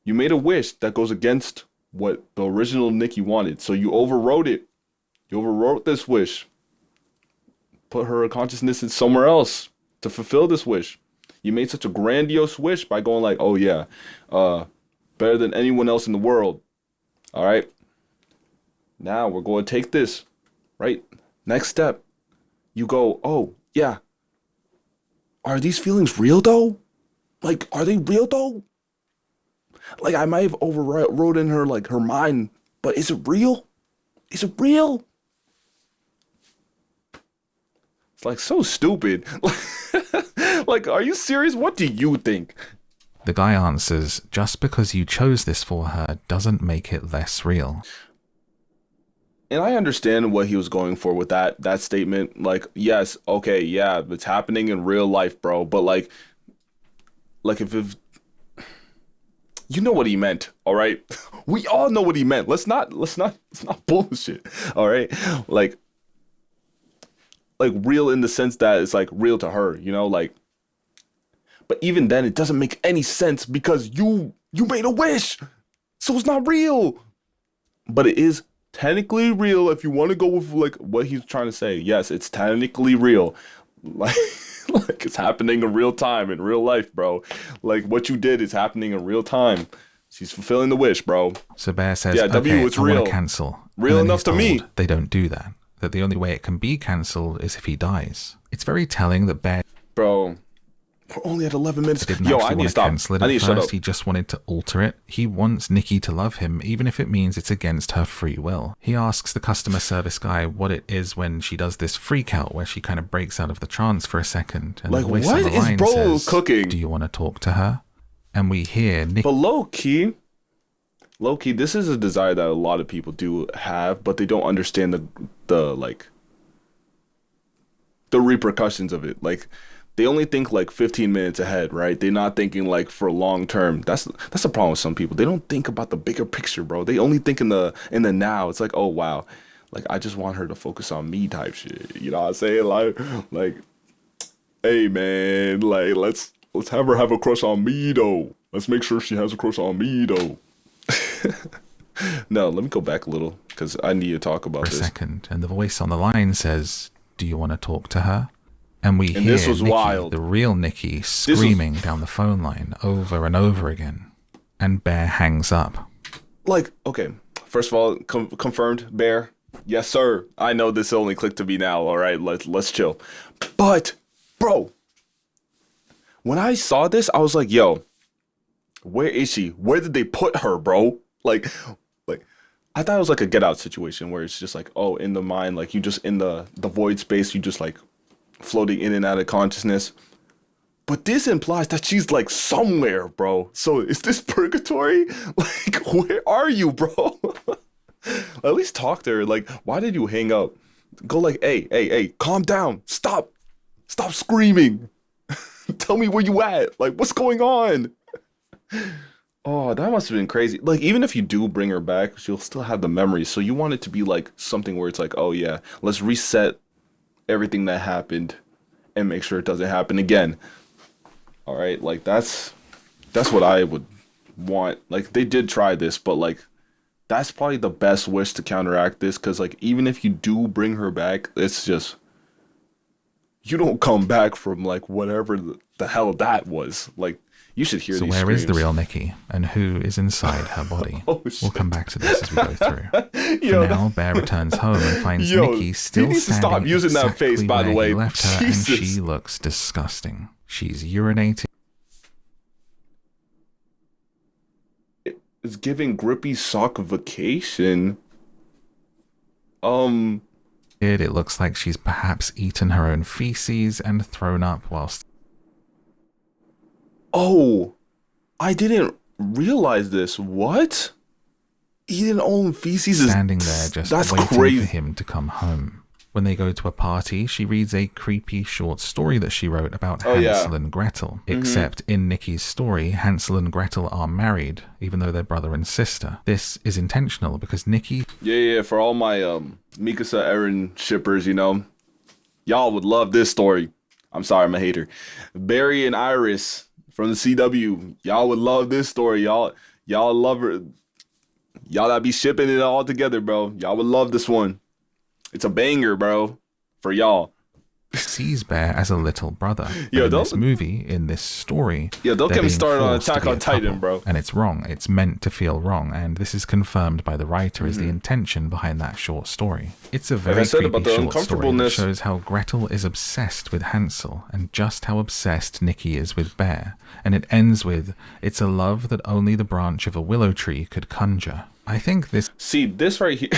You made a wish that goes against what the original Nikki wanted. So you overrode it. You overwrote this wish. Put her consciousness in somewhere else to fulfill this wish. You made such a grandiose wish by going like, oh yeah, better than anyone else in the world. All right. Now we're going to take this, right? Next step. You go, oh yeah. Are these feelings real though? Like, are they real though? Like, I might have overrode in her, like, her mind, but is it real? Is it real? It's like so stupid. Like, are you serious? What do you think? The guy answers, just because you chose this for her doesn't make it less real. And I understand what he was going for with that statement. Like, yes, okay, yeah, it's happening in real life, bro. But like if you know what he meant, all right? We all know what he meant. Let's not bullshit, all right? Like real in the sense that it's like real to her, you know, like. But even then, it doesn't make any sense because you made a wish, so it's not real. But it is technically real if you want to go with like what he's trying to say. Yes, it's technically real, like it's happening in real time in real life, bro. Like what you did is happening in real time. She's fulfilling the wish, bro. So Bear says, Yeah, okay, W, it's I want real. to cancel. Real And then enough he's to me. told They don't do that. That the only way it can be cancelled is if he dies. It's very telling that Bear Bro, we're only at 11 minutes. didn't Yo, actually I need want to to stop. cancel it I at need to shut first. up. He just wanted to alter it. He wants Nikki to love him, even if it means it's against her free will. He asks the customer service guy what it is when she does this freak out, where she kind of breaks out of the trance for a second. And Like, the voice what on the is line bro says, cooking? do you want to talk to her? And we hear Nikki. But low key, this is a desire that a lot of people do have, but they don't understand the repercussions of it. Like, they only think like 15 minutes ahead, right? They're not thinking like for long term. That's the problem with some people. They don't think about the bigger picture, bro. They only think in the now. It's like, oh wow, like I just want her to focus on me type shit. You know what I'm saying? Like, hey man, like let's have her have a crush on me though. Let's make sure she has a crush on me though. No, let me go back a little because I need to talk about for a this. second, and the voice on the line says, do you want to talk to her? And we And hear this was Nikki, wild. the real Nikki, screaming down the phone line over and over again. And Bear hangs up. Like, okay, first of all, confirmed, Bear. Yes, sir. I know this only clicked to me now. All right, let's chill. But, bro, when I saw this, I was like, yo, where is she? Where did they put her, bro? Like, I thought it was like a Get Out situation where it's just like, oh, in the mind, like you just in the void space, you just like floating in and out of consciousness. But this implies that she's like somewhere, bro. So is this purgatory? Like, where are you, bro? At least talk to her. Like, why did you hang up? Go like, hey, calm down. Stop screaming. Tell me where you at. Like, what's going on? Oh, that must have been crazy. Like, even if you do bring her back, she'll still have the memories. So you want it to be like something where it's like, oh yeah, let's reset everything that happened and make sure it doesn't happen again. All right, like that's what I would want. Like, they did try this, but like that's probably the best wish to counteract this, because like even if you do bring her back, it's just you don't come back from like whatever the hell that was. Like, you should hear so these where screams. is the real Nikki, and who is inside her body? Oh, we'll come back to this as we go through. Yo, For now, Bear returns home and finds Yo, Nikki he still needs to standing stop using that exactly face, by the where way. he left her, Jesus. and she looks disgusting. She's urinating. It's giving Grippy Sock vacation. It looks like she's perhaps eaten her own feces and thrown up whilst... Oh, I didn't realize this. What? Eating own feces is standing there just that's waiting crazy. for him to come home. When they go to a party, she reads a creepy short story that she wrote about Hansel and Gretel. Except in Nikki's story, Hansel and Gretel are married, even though they're brother and sister. This is intentional because Nikki... Yeah, for all my Mikasa Eren shippers, you know, y'all would love this story. I'm sorry, I'm a hater. Barry and Iris from the CW, y'all would love this story. Y'all love her. Y'all that be shipping it all together, bro. Y'all would love this one. It's a banger, bro, for y'all. sees Bear as a little brother. Yo, in this movie, in this story, don't get me started on forced to Attack be on a Titan, couple. bro. And it's wrong. It's meant to feel wrong, and this is confirmed by the writer as the intention behind that short story. It's a very I said creepy about the short story that uncomfortableness. shows how Gretel is obsessed with Hansel, and just how obsessed Nikki is with Bear. And it ends with, "It's a love that only the branch of a willow tree could conjure." I think this... See, this right here.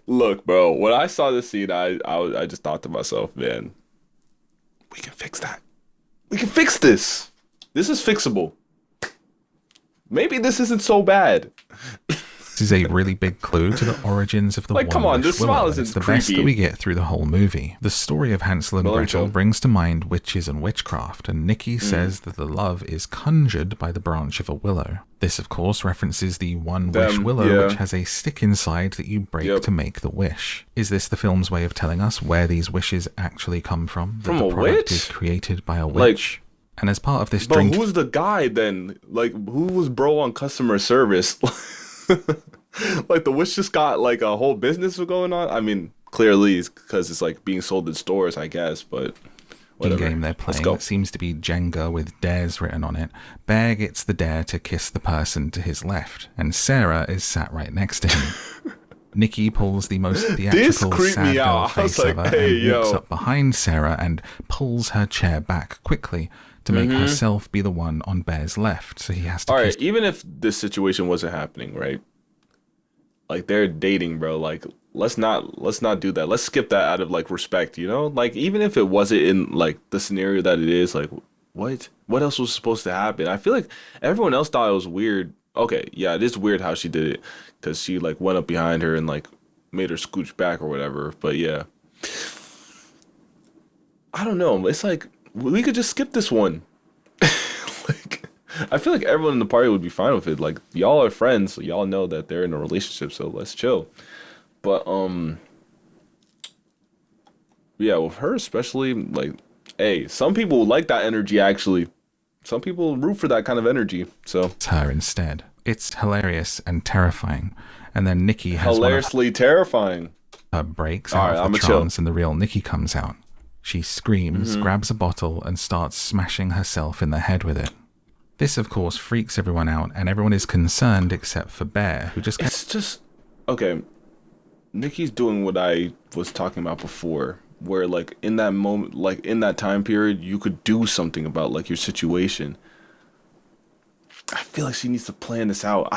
Look, bro, when I saw this scene, I just thought to myself, man, we can fix that. We can fix this. This is fixable. Maybe this isn't so bad. This is a really big clue to the origins of the Like, come on, One-Wish this Willow, smile and isn't it's the best that creepy. we get through the whole movie. The story of Hansel and Well, Gretel okay. brings to mind witches and witchcraft, and Nikki says that the love is conjured by the branch of a willow. This, of course, references the One-Wish Willow, yeah. which has a stick inside that you break Yep. to make the wish. Is this the film's way of telling us where these wishes actually come from? That From the a product witch? is created by a Like- witch. And as part of this But drink... who's the guy then? Like, who was bro on customer service? Like, the witch just got like a whole business going on. I mean, clearly it's because it's like being sold in stores, I guess. But whatever. game they're Let's playing go. that seems to be Jenga with dares written on it. Bear gets the dare to kiss the person to his left, and Sarah is sat right next to him. Nikki pulls the most theatrical creeped sad me girl out. I was face like, ever hey, and walks yo. up behind Sarah and pulls her chair back quickly to make herself be the one on Bear's left, so he has to All kiss right, even if this situation wasn't happening, right? Like, they're dating, bro. Like, let's not do that. Let's skip that out of like respect, you know? Like, even if it wasn't in like the scenario that it is, like, what else was supposed to happen? I feel like everyone else thought it was weird. Okay, yeah, it is weird how she did it, because she like went up behind her and like made her scooch back or whatever. But yeah, I don't know. It's like we could just skip this one. Like, I feel like everyone in the party would be fine with it. Like, y'all are friends, so y'all know that they're in a relationship, so let's chill. But yeah, with her especially, like, hey, some people like that energy actually. Some people root for that kind of energy. So her instead. It's hilarious and terrifying. And then Nikki has one of hilariously terrifying. Her breaks All out right, of I'ma the chill. trance and the real Nikki comes out. She screams, grabs a bottle, and starts smashing herself in the head with it. This, of course, freaks everyone out, and everyone is concerned except for Bear, who just It's just okay. Nikki's doing what I was talking about before, where like in that moment, like in that time period, you could do something about like your situation. I feel like she needs to plan this out.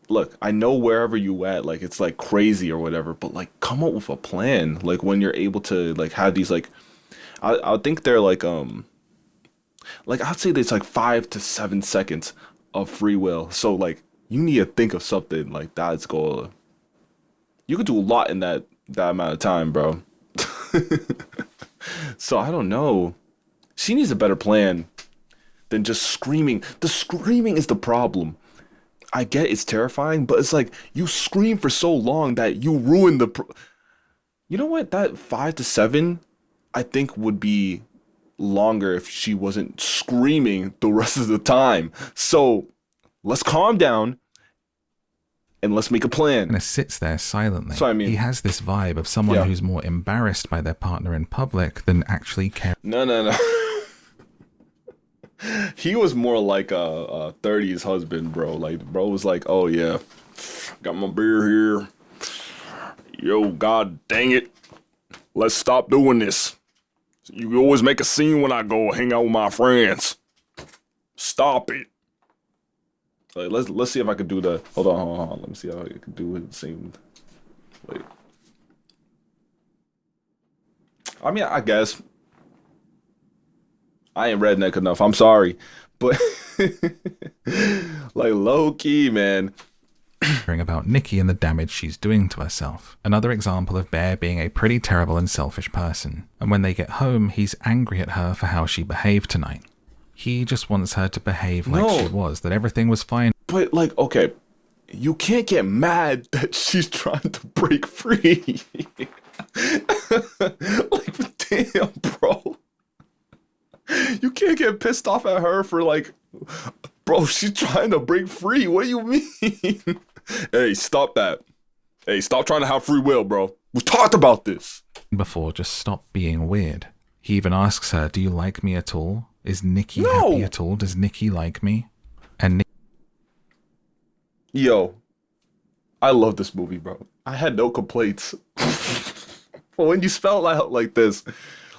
Look, I know wherever you at, like it's like crazy or whatever, but like come up with a plan. Like when you're able to like have these like, I think they're like I'd say there's like 5 to 7 seconds of free will. So like you need to think of something like that's going. You could do a lot in that amount of time, bro. So I don't know. She needs a better plan than just screaming. The screaming is the problem. I get it's terrifying, but it's like you scream for so long that you ruin the. You know what? That 5 to 7, I think would be longer if she wasn't screaming the rest of the time. So let's calm down and let's make a plan. kind of sits there silently. So, I mean- he has this vibe of someone Yeah. who's more embarrassed by their partner in public than actually caring No. He was more like a 30s husband, bro. Like, bro was like, oh yeah, got my beer here. Yo, god dang it. Let's stop doing this. You always make a scene when I go hang out with my friends. Stop it. Like, let's see if I can do the. Hold on. Let me see how I can do it. Same. Wait. I mean, I guess. I ain't redneck enough. I'm sorry. But, like, low key, man. about Nikki and the damage she's doing to herself. Another example of Bear being a pretty terrible and selfish person. And when they get home, he's angry at her for how she behaved tonight. He just wants her to behave like No. she was, that everything was fine. But, like, okay. You can't get mad that she's trying to break free. Like, damn, bro. You can't get pissed off at her for like, bro, she's trying to break free. What do you mean? Hey, stop that. Hey, stop trying to have free will, bro. We talked about this. Before just stop being weird. He even asks her, do you like me at all? Is Nikki No. happy at all? Does Nikki like me? And Yo, I love this movie, bro. I had no complaints. But when you spell it out like this,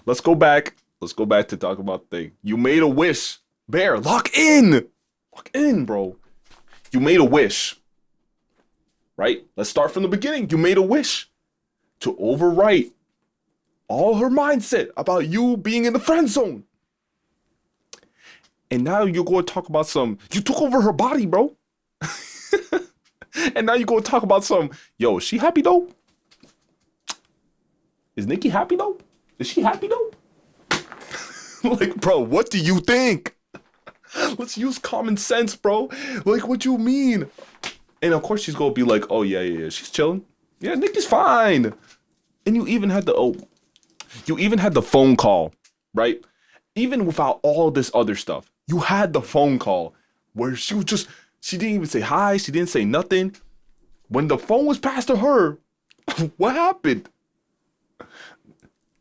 let's go back. Let's go back to talk about the thing. You made a wish. Bear, lock in. Lock in, bro. You made a wish. Right? Let's start from the beginning. You made a wish to overwrite all her mindset about you being in the friend zone. And now you're going to talk about you took over her body, bro. And now you're going to talk about yo, is she happy though? Is Nikki happy though? Is she happy though? Like, bro, what do you think? Let's use common sense, bro. Like, what you mean? And of course she's gonna be like, oh yeah, she's chilling. Yeah, Nikki's fine. And you even had the phone call, right? Even without all this other stuff, you had the phone call where she didn't even say hi, she didn't say nothing. When the phone was passed to her, what happened?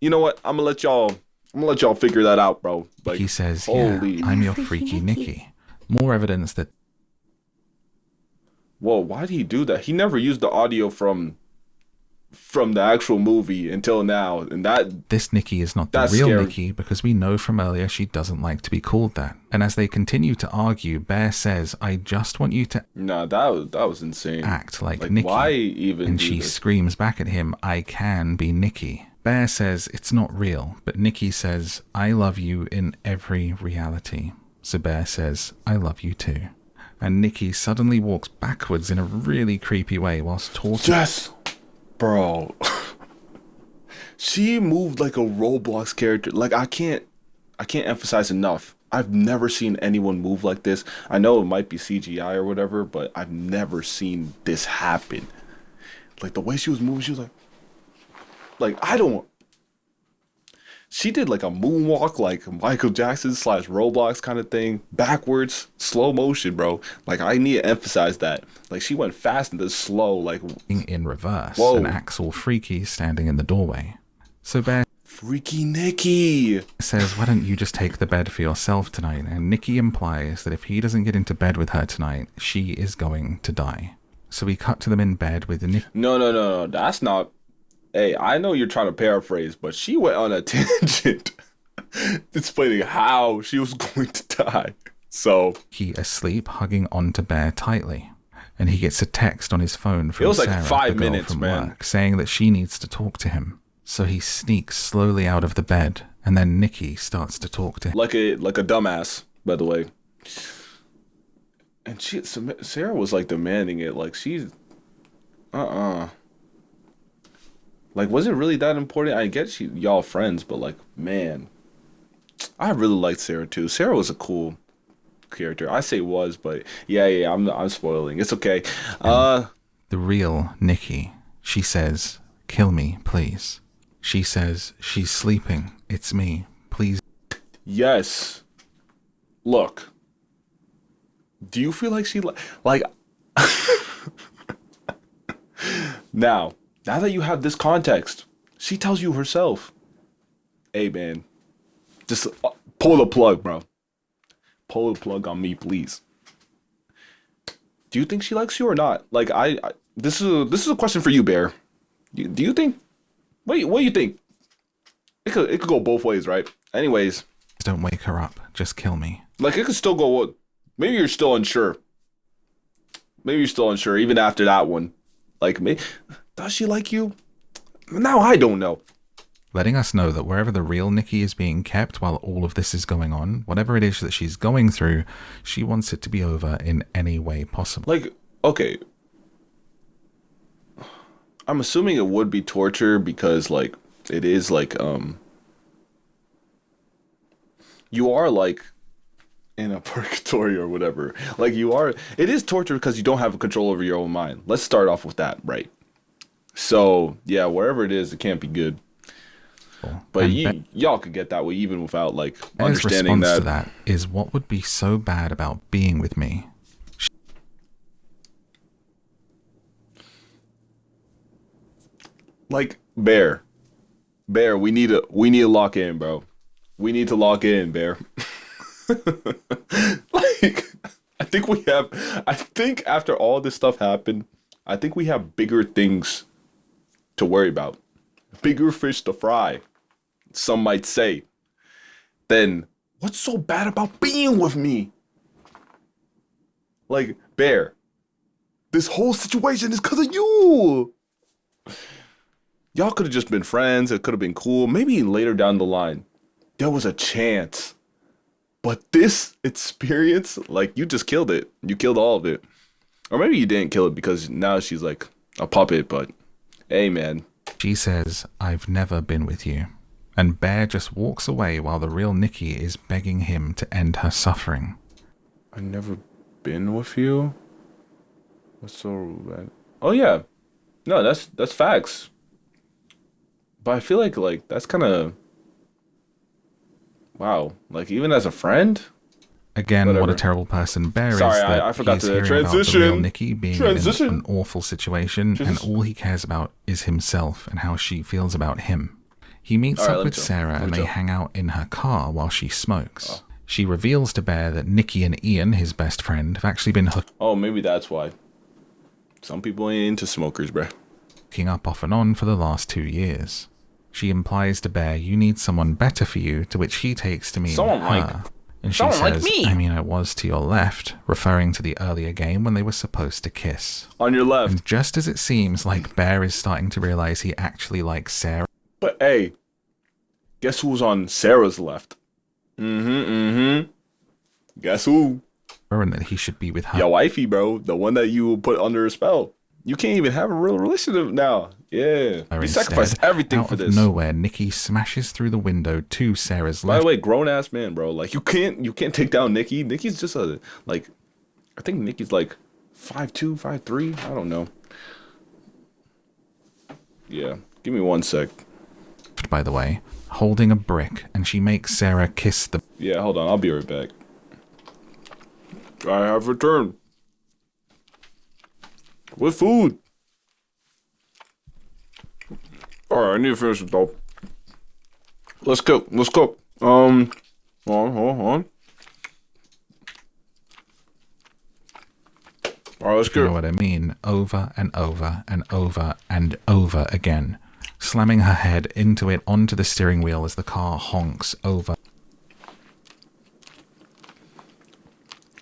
You know what? I'm gonna let y'all figure that out, bro. Like, he says, yeah, holy. I'm your freaky Nikki. More evidence that Whoa, why did he do that? He never used the audio from the actual movie until now, and that this Nikki is not the That's real scary. Nikki because we know from earlier she doesn't like to be called that. And as they continue to argue, Bear says, I just want you to nah, that was insane. act like Nikki. Why even? And do she this? screams back at him, I can be Nikki. Bear says it's not real, but Nikki says, I love you in every reality. So Bear says, I love you too. And Nikki suddenly walks backwards in a really creepy way whilst talking. Yes, bro. She moved like a Roblox character. Like, I can't emphasize enough. I've never seen anyone move like this. I know it might be CGI or whatever, but I've never seen this happen. Like, the way she was moving, she was like I don't. She did like a moonwalk, like Michael Jackson slash Roblox kind of thing, backwards, slow motion, bro. Like I need to emphasize that. Like she went fast and then slow, like in reverse, whoa. and Axel Freaky standing in the doorway. So Bear Freaky Nikki says, why don't you just take the bed for yourself tonight? And Nikki implies that if he doesn't get into bed with her tonight, she is going to die. So we cut to them in bed with Nikki. No. That's not. Hey, I know you're trying to paraphrase, but she went on a tangent explaining how she was going to die. So he asleep, hugging onto Bear tightly. And he gets a text on his phone from it was Sarah, like 5 the girl minutes, from man. work, saying that she needs to talk to him. So he sneaks slowly out of the bed, and then Nikki starts to talk to him. Like a dumbass, by the way. And Sarah was like demanding it. Like she's, Like, was it really that important? I get y'all friends, but like, man, I really liked Sarah too. Sarah was a cool character. I say was, but yeah, I'm spoiling. It's okay. The real Nikki, she says, "Kill me, please." She says, "She's sleeping. It's me. Please." Yes. Look. Do you feel like she like now that you have this context, she tells you herself, "Hey man, just pull the plug, bro. Pull the plug on me, please." Do you think she likes you or not? Like this is a question for you, Bear. Do you think? What do you think? It could go both ways, right? Anyways, don't wake her up. Just kill me. like it could still go. Maybe you're still unsure. Even after that one. Like, does she like you? Now I don't know. Letting us know that wherever the real Nikki is being kept while all of this is going on, whatever it is that she's going through, she wants it to be over in any way possible. Like, okay. I'm assuming it would be torture because, like, it is, like, you are, like, in a purgatory or whatever. Like, it is torture because you don't have control over your own mind. Let's start off with that, right? So, yeah, wherever it is, it can't be good. But y'all could get that way even without, like, understanding response that. To that is, what would be so bad about being with me? Like, Bear, we need to lock in, bro. We need to lock in, Bear. Like, I think after all this stuff happened, I think we have bigger things to worry about. Bigger fish to fry, some might say. Then, what's so bad about being with me? Like, Bear, this whole situation is because of you. Y'all could have just been friends. It could have been cool. Maybe later down the line, there was a chance. But this experience, like, you just killed it. You killed all of it. Or maybe you didn't kill it because now she's like a puppet, but hey, man. She says, "I've never been with you." And Bear just walks away while the real Nikki is begging him to end her suffering. I've never been with you? What's so bad? Oh, yeah. No, that's facts. But I feel like that's kind of... Wow. Like, even as a friend? Again, Whatever. What a terrible person Bear Sorry, is that I forgot he's to hearing transition. about the real Nikki being in an awful situation, and all he cares about is himself and how she feels about him. He meets up with Sarah and they hang out in her car while she smokes. Oh. She reveals to Bear that Nikki and Ian, his best friend, have actually been Oh, maybe that's why. Some people ain't into smokers, bruh. hooking up off and on for the last 2 years. She implies to Bear, "You need someone better for you," to which he takes to mean Someone her. And she says, like me. "I mean, I was to your left," referring to the earlier game when they were supposed to kiss. On your left. And just as it seems like Bear is starting to realize he actually likes Sarah, But hey, guess who's on Sarah's left? Guess who? and that he should be with her. Your wifey, bro. The one that you put under a spell. You can't even have a real relationship now. Yeah. You sacrificed everything for this. Out of nowhere, Nikki smashes through the window to Sarah's By left. the way, grown ass man, bro. Like you can't take down Nikki. Nikki's just I think Nikki's like 5'2", 5'3". I don't know. Yeah. Give me 1 sec. by the way, holding a brick, and she makes Sarah kiss the... Yeah, hold on. I'll be right back. I have returned. With food. Alright, I need to finish it though. Let's cook. Hold on. Alright, let's go. You know what I mean? Over and over and over and over again, slamming her head into it onto the steering wheel as the car honks over.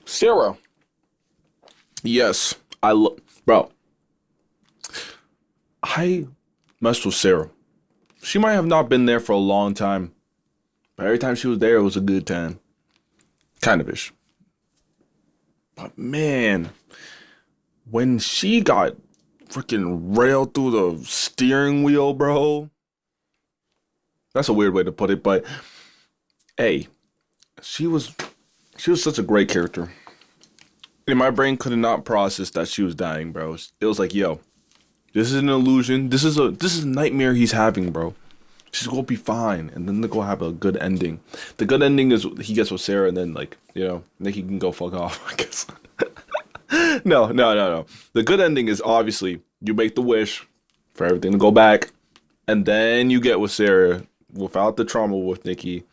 Sarah. Yes, bro. I messed with Sarah. She might have not been there for a long time, but every time she was there, it was a good time. Kind of ish. But man, when she got freaking railed through the steering wheel, bro. That's a weird way to put it, but hey, she was such a great character. And my brain could not process that she was dying, bro. It was like, yo, this is an illusion. This is a nightmare he's having, bro. She's gonna be fine, and then they're gonna have a good ending. The good ending is he gets with Sarah, and then Nikki can go fuck off, I guess. No. The good ending is obviously you make the wish for everything to go back, and then you get with Sarah without the trauma with Nikki,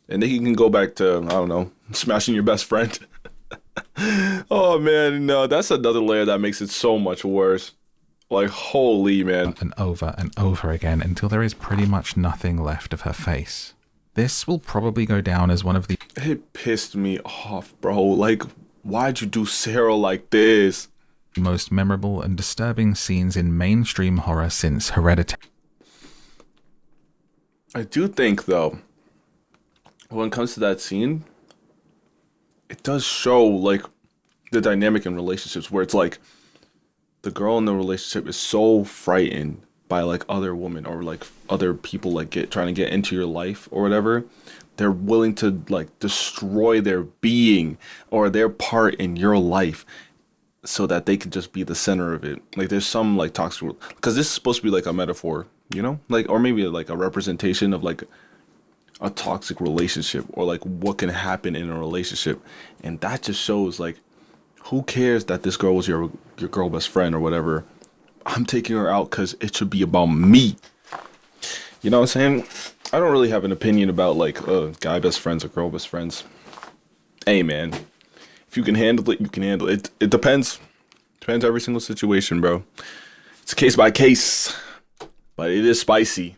and Nikki can go back to, I don't know, smashing your best friend. Oh man, no, that's another layer that makes it so much worse. Like, holy man. And over again until there is pretty much nothing left of her face. This will probably go down as one of the... It pissed me off, bro. Like, why'd you do Sarah like this? Most memorable and disturbing scenes in mainstream horror since Hereditary. I do think, though, when it comes to that scene, it does show, like, the dynamic in relationships where it's like the girl in the relationship is so frightened by, like, other women or, like, other people, like, trying to get into your life or whatever. They're willing to, like, destroy their being or their part in your life so that they can just be the center of it. Like, there's some, like, toxic... Because this is supposed to be, like, a metaphor, you know? Like, or maybe, like, a representation of, like, a toxic relationship or, like, what can happen in a relationship. And that just shows, like, who cares that this girl was your girl best friend or whatever? I'm taking her out because it should be about me. You know what I'm saying? I don't really have an opinion about, like, guy best friends or girl best friends. Hey, man. If you can handle it, you can handle it. It depends. Depends every single situation, bro. It's case by case. But it is spicy.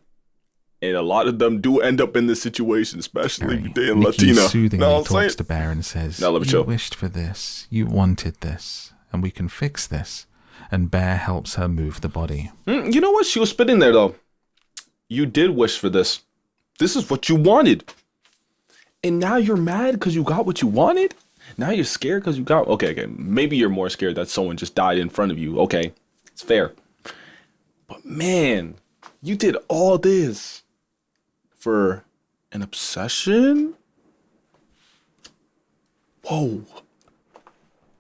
And a lot of them do end up in this situation, especially if they're in Latina. Soothingly talks to Bear and says, "Now let me you chill. wished for this, you wanted this, and we can fix this." And Bear helps her move the body. You know what? She was spitting there, though. You did wish for this. This is what you wanted. And now you're mad because you got what you wanted? Now you're scared because you got... Okay. Maybe you're more scared that someone just died in front of you. Okay, it's fair. But man, you did all this for an obsession? Whoa.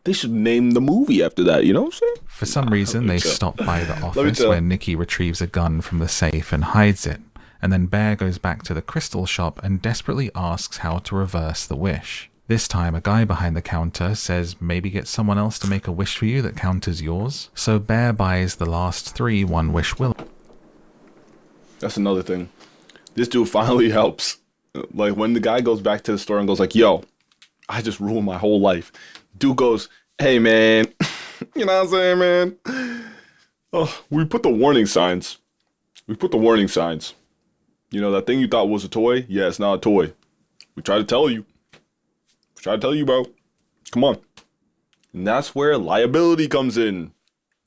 They should name the movie after that, you know what I'm saying? For some reason, they stop by the office where Nikki retrieves a gun from the safe and hides it. And then Bear goes back to the crystal shop and desperately asks how to reverse the wish. This time, a guy behind the counter says maybe get someone else to make a wish for you that counters yours. So Bear buys the last 3 one-wish willows. That's another thing. This dude finally helps. Like, when the guy goes back to the store and goes like, yo, I just ruined my whole life. Dude goes, hey, man. You know what I'm saying, man? Oh, we put the warning signs. You know, that thing you thought was a toy? Yeah, it's not a toy. We tried to tell you. Bro. Come on. And that's where liability comes in.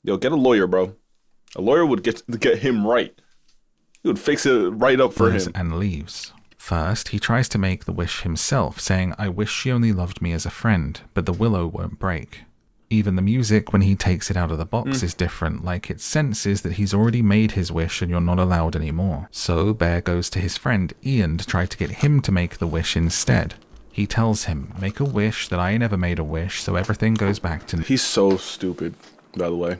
Yo, get a lawyer, bro. A lawyer would get him right. He would fix it right up for him. And leaves. First, he tries to make the wish himself, saying, I wish she only loved me as a friend, but the willow won't break. Even the music, when he takes it out of the box, is different, like it senses that he's already made his wish and you're not allowed anymore. So Bear goes to his friend Ian to try to get him to make the wish instead. He tells him, make a wish that I never made a wish, so everything goes back to... He's so stupid, by the way.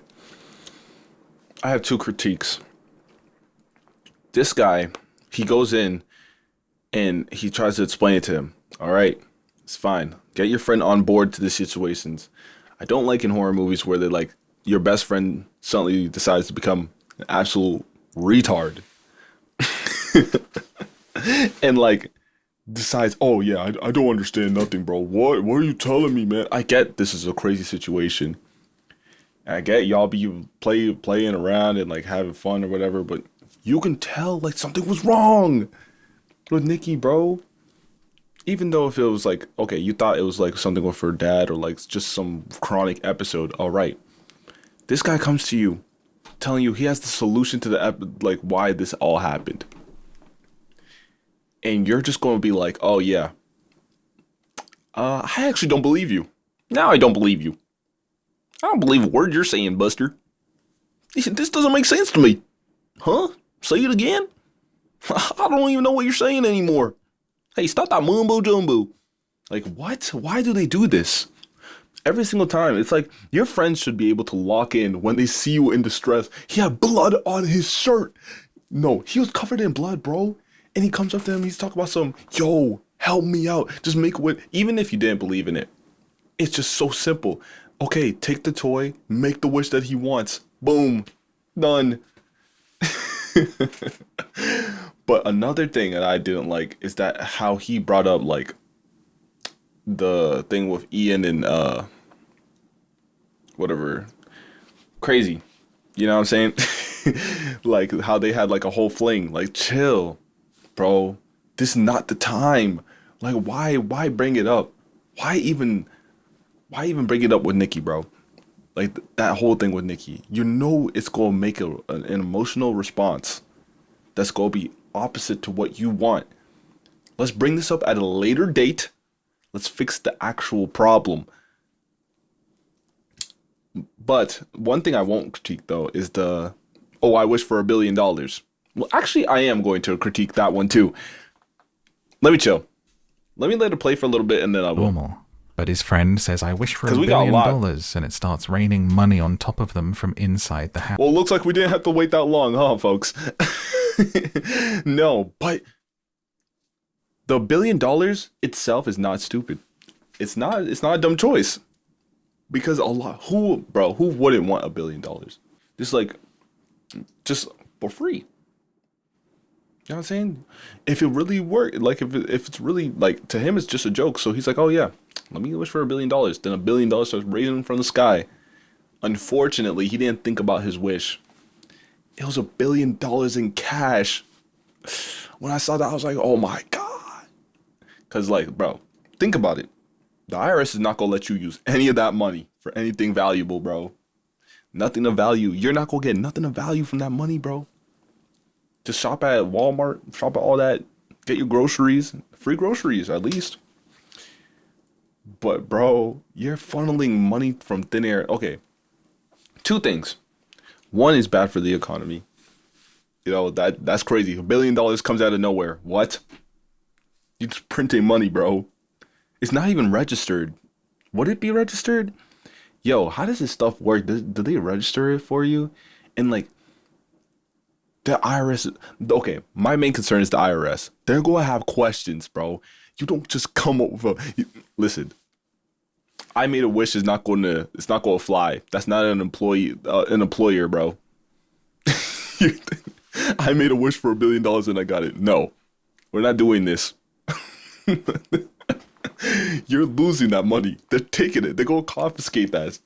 I have 2 critiques. This guy he goes in and he tries to explain it to him. All right, it's fine. Get your friend on board to the situations. I don't like in horror movies where they're like your best friend suddenly decides to become an absolute retard and like decides, oh yeah, I don't understand nothing, bro. What are you telling me, man? I get this is a crazy situation. I get y'all be playing around and like having fun or whatever, but you can tell like something was wrong with Nikki, bro. Even though if it was like, okay, you thought it was like something with her dad or like just some chronic episode, all right. This guy comes to you telling you he has the solution to like why this all happened. And you're just going to be like, oh yeah, I actually don't believe you. Now I don't believe you. I don't believe a word you're saying, Buster. This doesn't make sense to me. Huh? Say it again? I don't even know what you're saying anymore. Hey, stop that mumbo jumbo. Like, what? Why do they do this? Every single time. It's like your friends should be able to lock in when they see you in distress. He had blood on his shirt. No, he was covered in blood, bro. And he comes up to him. He's talking about some, yo, help me out. Just make it. Even if you didn't believe in it. It's just so simple. Okay, take the toy. Make the wish that he wants. Boom. Done. But another thing that I didn't like is that how he brought up like the thing with Ian and whatever, crazy, you know what I'm saying? Like how they had like a whole fling. Like, chill, bro. This is not the time. Like, why bring it up? Why even bring it up with Nikki, bro? Like that whole thing with Nikki, you know, it's gonna make an emotional response that's gonna be opposite to what you want. Let's bring this up at a later date. Let's fix the actual problem. But one thing I won't critique though is I wish for $1 billion. Well, actually, I am going to critique that one too. Let me chill. Let me let it play for a little bit and then I will. Normal. But his friend says, I wish for $1 billion, and it starts raining money on top of them from inside the house. Well, it looks like we didn't have to wait that long, huh, folks? No, but the $1 billion itself is not stupid. It's not a dumb choice. Because who wouldn't want $1 billion? Just for free. You know what I'm saying? If it really worked, like if it's really like to him, it's just a joke. So he's like, oh yeah, let me wish for $1 billion. Then $1 billion starts raining from the sky. Unfortunately, he didn't think about his wish. It was $1 billion in cash. When I saw that, I was like, oh my God. Cause like, bro, think about it. The IRS is not gonna let you use any of that money for anything valuable, bro. Nothing of value. You're not gonna get nothing of value from that money, bro. Just shop at Walmart, shop at all that, get your groceries, free groceries at least. But bro, you're funneling money from thin air. Okay, two things. One is bad for the economy. You know, that's crazy. $1 billion comes out of nowhere. What? You're just printing money, bro. It's not even registered. Would it be registered? Yo, how does this stuff work? Do they register it for you? And like, the IRS, okay, my main concern is the IRS. They're going to have questions, bro. You don't just come up with listen, I made a wish it's not going to fly. That's not an employer, bro. I made a wish for $1 billion and I got it. No, we're not doing this. You're losing that money. They're taking it. They're going to confiscate that.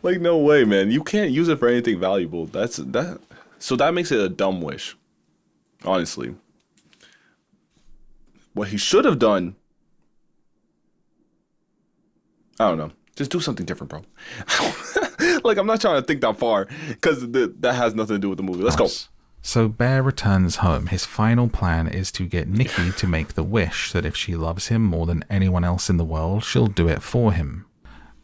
Like, no way, man. You can't use it for anything valuable. So that makes it a dumb wish, honestly. What he should have done, I don't know. Just do something different, bro. Like, I'm not trying to think that far, because that has nothing to do with the movie. Let's go. So Bear returns home. His final plan is to get Nikki to make the wish that if she loves him more than anyone else in the world, she'll do it for him.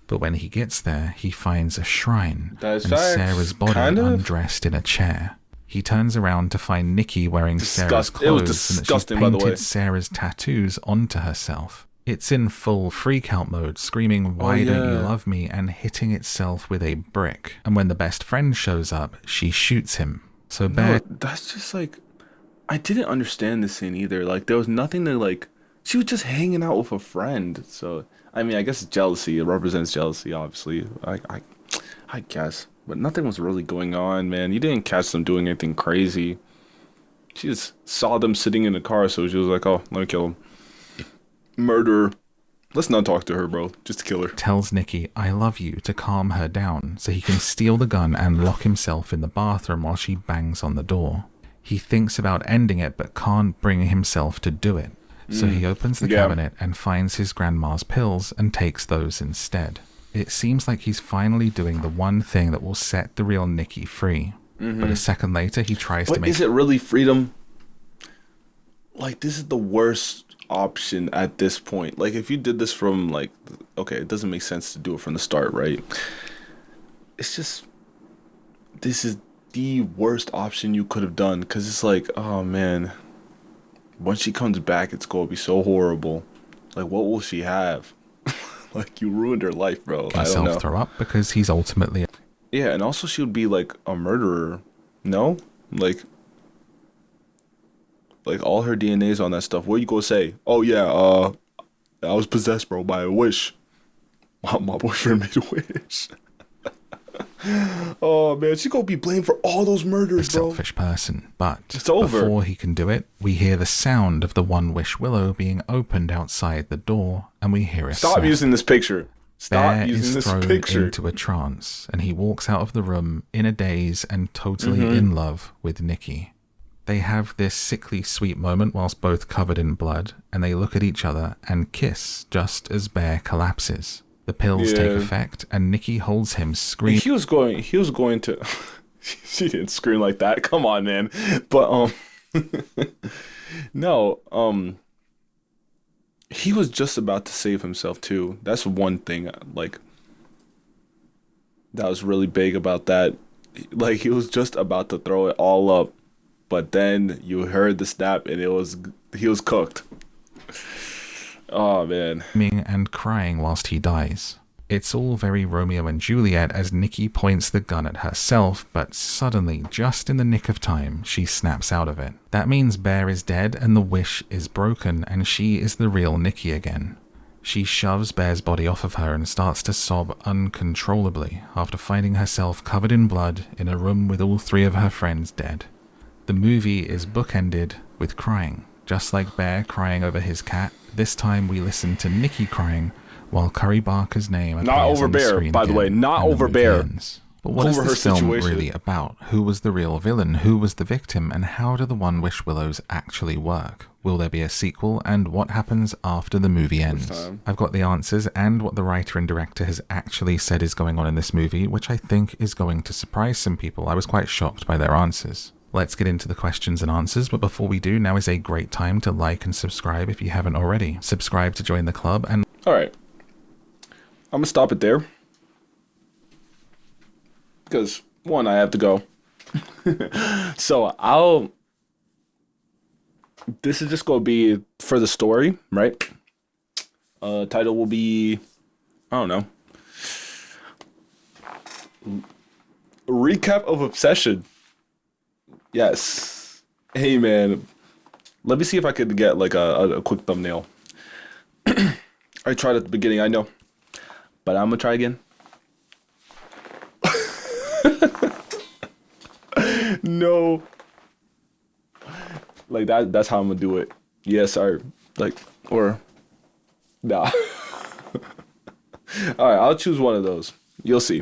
But when he gets there, he finds a shrine and Sarah's body undressed in a chair. He turns around to find Nikki wearing Sarah's clothes and that she's painted Sarah's tattoos onto herself. It's in full freak-out mode, screaming, "Why don't you love me?" and hitting itself with a brick. And when the best friend shows up, she shoots him. So Bear... No, that's just like... I didn't understand this scene either. Like there was nothing to like. She was just hanging out with a friend. So I mean, I guess it's jealousy. It represents jealousy, obviously. I guess, but nothing was really going on, man. You didn't catch them doing anything crazy. She just saw them sitting in the car, so she was like, "Oh, let me kill him." Murderer. Let's not talk to her, bro. Just kill her. Tells Nikki, "I love you," to calm her down so he can steal the gun and lock himself in the bathroom while she bangs on the door. He thinks about ending it but can't bring himself to do it. So he opens the cabinet and finds his grandma's pills and takes those instead. It seems like he's finally doing the one thing that will set the real Nikki free. But a second later, he tries to make... Is it really freedom? Like, this is the worst option at this point. Like, if you did this from, like... Okay, it doesn't make sense to do it from the start, right? It's just... This is the worst option you could have done. Because it's like, oh, man... Once she comes back, it's going to be so horrible. Like, what will she have? Like, you ruined her life, bro. I don't know. Throw up because he's ultimately... Yeah, and also she would be, like, a murderer. No? Like, all her DNA's on that stuff. What are you going to say? Oh, yeah, I was possessed, bro, by a wish. My boyfriend made a wish. Oh man, she's gonna be blamed for all those murders, bro. Selfish person. But it's over. Before he can do it, we hear the sound of the One Wish willow being opened outside the door, and we hear a Stop using this picture. Bear is thrown into a trance, and he walks out of the room in a daze and totally in love with Nikki. They have this sickly sweet moment whilst both covered in blood, and they look at each other and kiss just as Bear collapses. The pills take effect, and Nikki holds him screaming. He was going to... She didn't scream like that. Come on, man. But, no, he was just about to save himself, too. That's one thing, like, that was really big about that. Like, he was just about to throw it all up, but then you heard the snap, and he was cooked. Oh, man. And crying whilst he dies. It's all very Romeo and Juliet as Nikki points the gun at herself, but suddenly, just in the nick of time, she snaps out of it. That means Bear is dead and the wish is broken, and she is the real Nikki again. She shoves Bear's body off of her and starts to sob uncontrollably after finding herself covered in blood in a room with all three of her friends dead. The movie is bookended with crying. Just like Bear crying over his cat, this time we listen to Nikki crying while Curry Barker's name appears not over on the Bear, screen by the way, not over Bear. But what is this film really about? Who was the real villain? Who was the victim? And how do the One Wish Willows actually work? Will there be a sequel? And what happens after the movie ends? I've got the answers and what the writer and director has actually said is going on in this movie, which I think is going to surprise some people. I was quite shocked by their answers. Let's get into the questions and answers, but before we do, now is a great time to like and subscribe if you haven't already. Subscribe to join the club and... Alright. I'm gonna stop it there. Because, one, I have to go. So, this is just gonna be for the story, right? Title will be... I don't know. Recap of Obsession. Yes. Hey, man. Let me see if I could get, like, a quick thumbnail. I tried at the beginning, I know. But I'm gonna try again. No. Like, that's how I'm gonna do it. Yes, or, like, or... Nah. Alright, I'll choose one of those. You'll see.